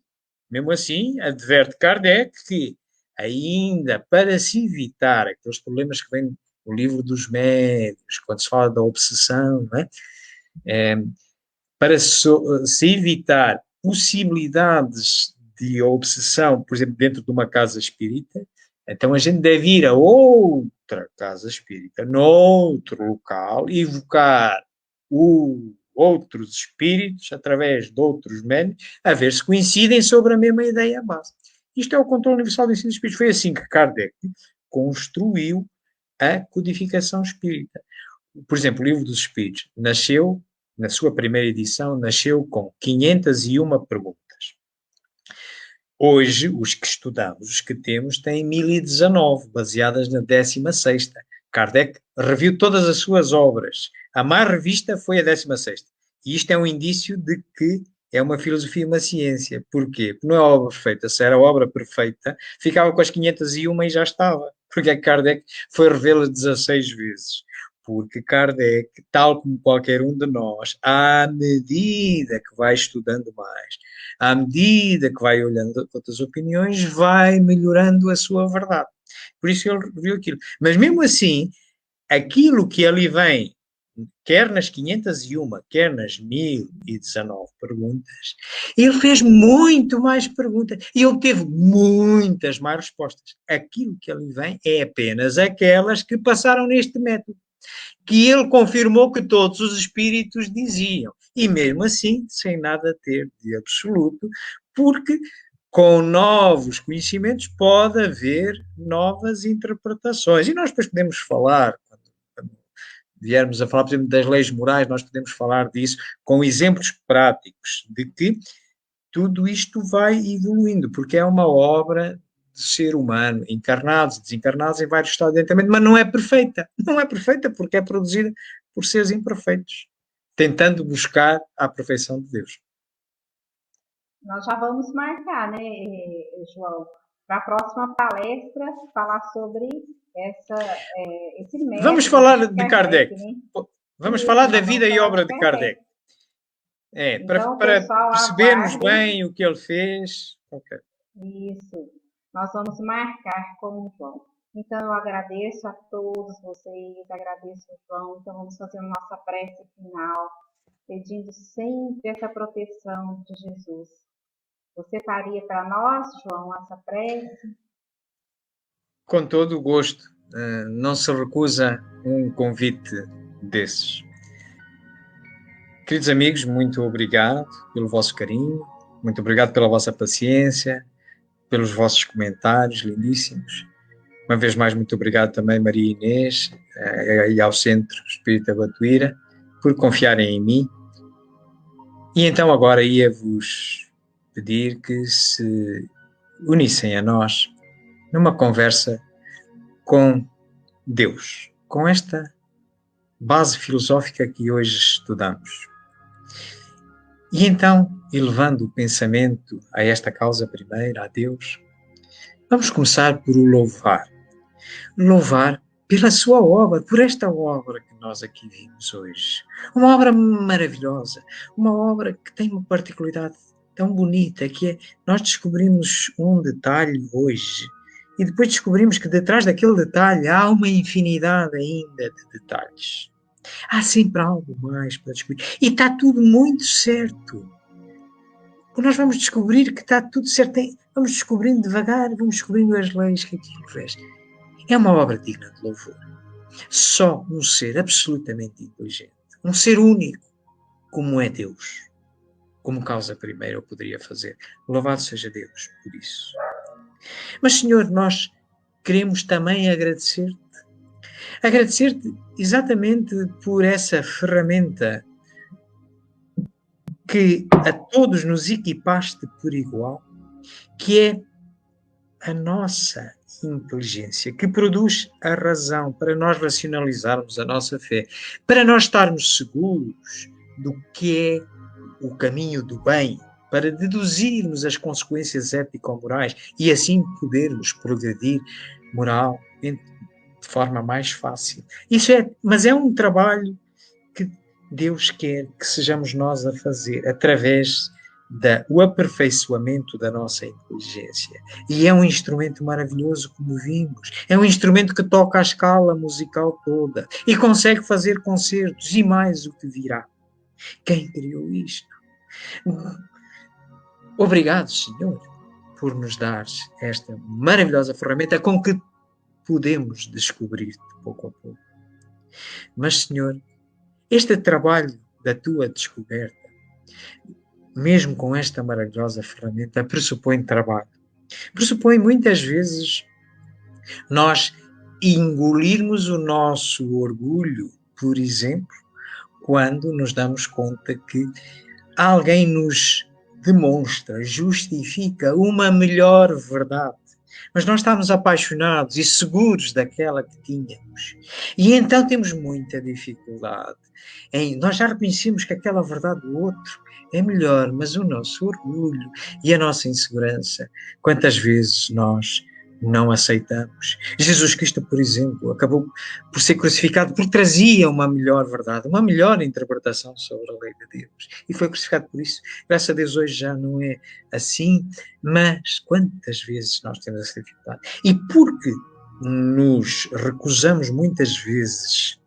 adverte Kardec que ainda para se evitar aqueles problemas que vêm no livro dos médios, quando se fala da obsessão, não é? Para se evitar possibilidades de obsessão, por exemplo, dentro de uma casa espírita, então a gente deve ir a outra casa espírita, noutro local, evocar outros espíritos através de outros médiuns, a ver se coincidem sobre a mesma ideia base. Isto é o controle universal do ensino dos espíritos. Foi assim que Kardec construiu a codificação espírita. Por exemplo, o Livro dos Espíritos nasceu, na sua primeira edição, nasceu com 501 perguntas. Hoje, os que estudamos, os que temos, têm 1019, baseadas na 16ª. Kardec reviu todas as suas obras. A mais revista foi a 16ª. E isto é um indício de que é uma filosofia e uma ciência. Porquê? Porque não é obra perfeita. Se era obra perfeita, ficava com as 501 e já estava. Porque é que Kardec foi revê-las 16 vezes? Porque Kardec, tal como qualquer um de nós, à medida que vai estudando mais, à medida que vai olhando outras opiniões, vai melhorando a sua verdade. Por isso ele viu aquilo. Mas mesmo assim, aquilo que ali vem, quer nas 501, quer nas 1019 perguntas, ele fez muito mais perguntas e obteve muitas mais respostas. Aquilo que ali vem é apenas aquelas que passaram neste método, que ele confirmou que todos os espíritos diziam. E mesmo assim, sem nada ter de absoluto, porque com novos conhecimentos pode haver novas interpretações. E nós depois podemos falar, quando viermos a falar, por exemplo, das leis morais, nós podemos falar disso com exemplos práticos de que tudo isto vai evoluindo, porque é uma obra de ser humano, encarnados e desencarnados em vários estados de adiantamento, mas não é perfeita. Não é perfeita porque é produzida por seres imperfeitos, tentando buscar a perfeição de Deus. Nós já vamos marcar, né, João, para a próxima palestra falar sobre esse método. Vamos falar de Kardec. Né? Vamos falar da vida e obra de Kardec. Então, para pessoal, percebermos bem o que ele fez. Okay. Isso. Nós vamos marcar com o João. Então, eu agradeço a todos vocês, agradeço o João. Então, vamos fazer a nossa prece final, pedindo sempre essa proteção de Jesus. Você faria para nós, João, essa prece? Com todo o gosto. Não se recusa um convite desses. Queridos amigos, muito obrigado pelo vosso carinho, muito obrigado pela vossa paciência, pelos vossos comentários lindíssimos. Uma vez mais, muito obrigado também, Maria Inês, e ao Centro Espírita Batuíra, por confiarem em mim. E então agora ia-vos pedir que se unissem a nós numa conversa com Deus, com esta base filosófica que hoje estudamos. E então, elevando o pensamento a esta causa primeira, a Deus, vamos começar por o louvar. Louvar pela sua obra, por esta obra que nós aqui vimos hoje. Uma obra maravilhosa, uma obra que tem uma particularidade tão bonita, que é, nós descobrimos um detalhe hoje, e depois descobrimos que detrás daquele detalhe há uma infinidade ainda de detalhes. Há sempre algo mais para descobrir. E está tudo muito certo. Nós vamos descobrir que está tudo certo. Vamos descobrindo devagar, vamos descobrindo as leis que aquilo fez. É uma obra digna de louvor. Só um ser absolutamente inteligente, um ser único, como é Deus, como causa primeira, eu poderia fazer. Louvado seja Deus por isso. Mas, Senhor, nós queremos também agradecer-te. Agradecer-te exatamente por essa ferramenta que a todos nos equipaste por igual, que é a nossa inteligência, que produz a razão para nós racionalizarmos a nossa fé, para nós estarmos seguros do que é o caminho do bem, para deduzirmos as consequências ético-morais e assim podermos progredir moralmente de forma mais fácil. Mas é um trabalho que Deus quer que sejamos nós a fazer através do aperfeiçoamento da nossa inteligência. E é um instrumento maravilhoso, como vimos. É um instrumento que toca a escala musical toda e consegue fazer concertos e mais o que virá. Quem criou isto? Obrigado, Senhor, por nos dar esta maravilhosa ferramenta com que podemos descobrir-te pouco a pouco. Mas, Senhor, este trabalho da tua descoberta, mesmo com esta maravilhosa ferramenta, pressupõe trabalho. Pressupõe muitas vezes nós engolirmos o nosso orgulho, por exemplo, quando nos damos conta que alguém nos demonstra, justifica uma melhor verdade. Mas nós estamos apaixonados e seguros daquela que tínhamos. E então temos muita dificuldade. Nós já reconhecemos que aquela verdade do outro é melhor, mas o nosso orgulho e a nossa insegurança, quantas vezes nós não aceitamos. Jesus Cristo, por exemplo, acabou por ser crucificado porque trazia uma melhor verdade, uma melhor interpretação sobre a lei de Deus. E foi crucificado por isso. Graças a Deus hoje já não é assim, mas quantas vezes nós temos essa dificuldade? E porque nos recusamos muitas vezes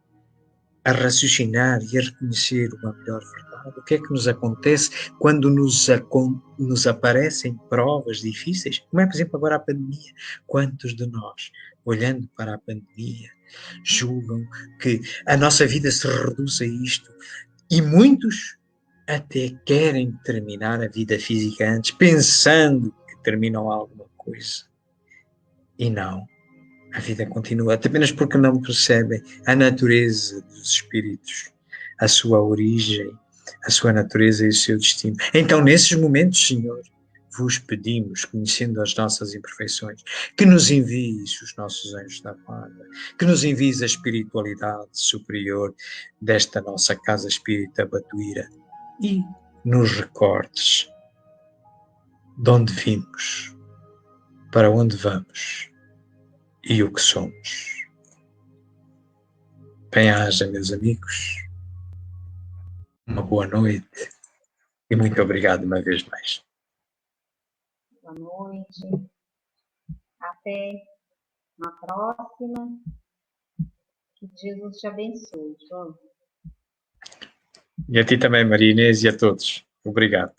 a raciocinar e a reconhecer uma melhor verdade, o que é que nos acontece quando nos aparecem provas difíceis? Como é, por exemplo, agora a pandemia. Quantos de nós, olhando para a pandemia, julgam que a nossa vida se reduz a isto? E muitos até querem terminar a vida física antes, pensando que terminam alguma coisa. E não. A vida continua, apenas porque não percebem a natureza dos espíritos, a sua origem, a sua natureza e o seu destino. Então, nesses momentos, Senhor, vos pedimos, conhecendo as nossas imperfeições, que nos envies os nossos anjos da guarda, que nos envies a espiritualidade superior desta nossa casa espírita Batuíra e nos recordes de onde vimos, para onde vamos e o que somos. Bem-aja, meus amigos. Uma boa noite e muito obrigado uma vez mais. Boa noite. Até na próxima. Que Jesus te abençoe, João. E a ti também, Maria Inês, e a todos. Obrigado.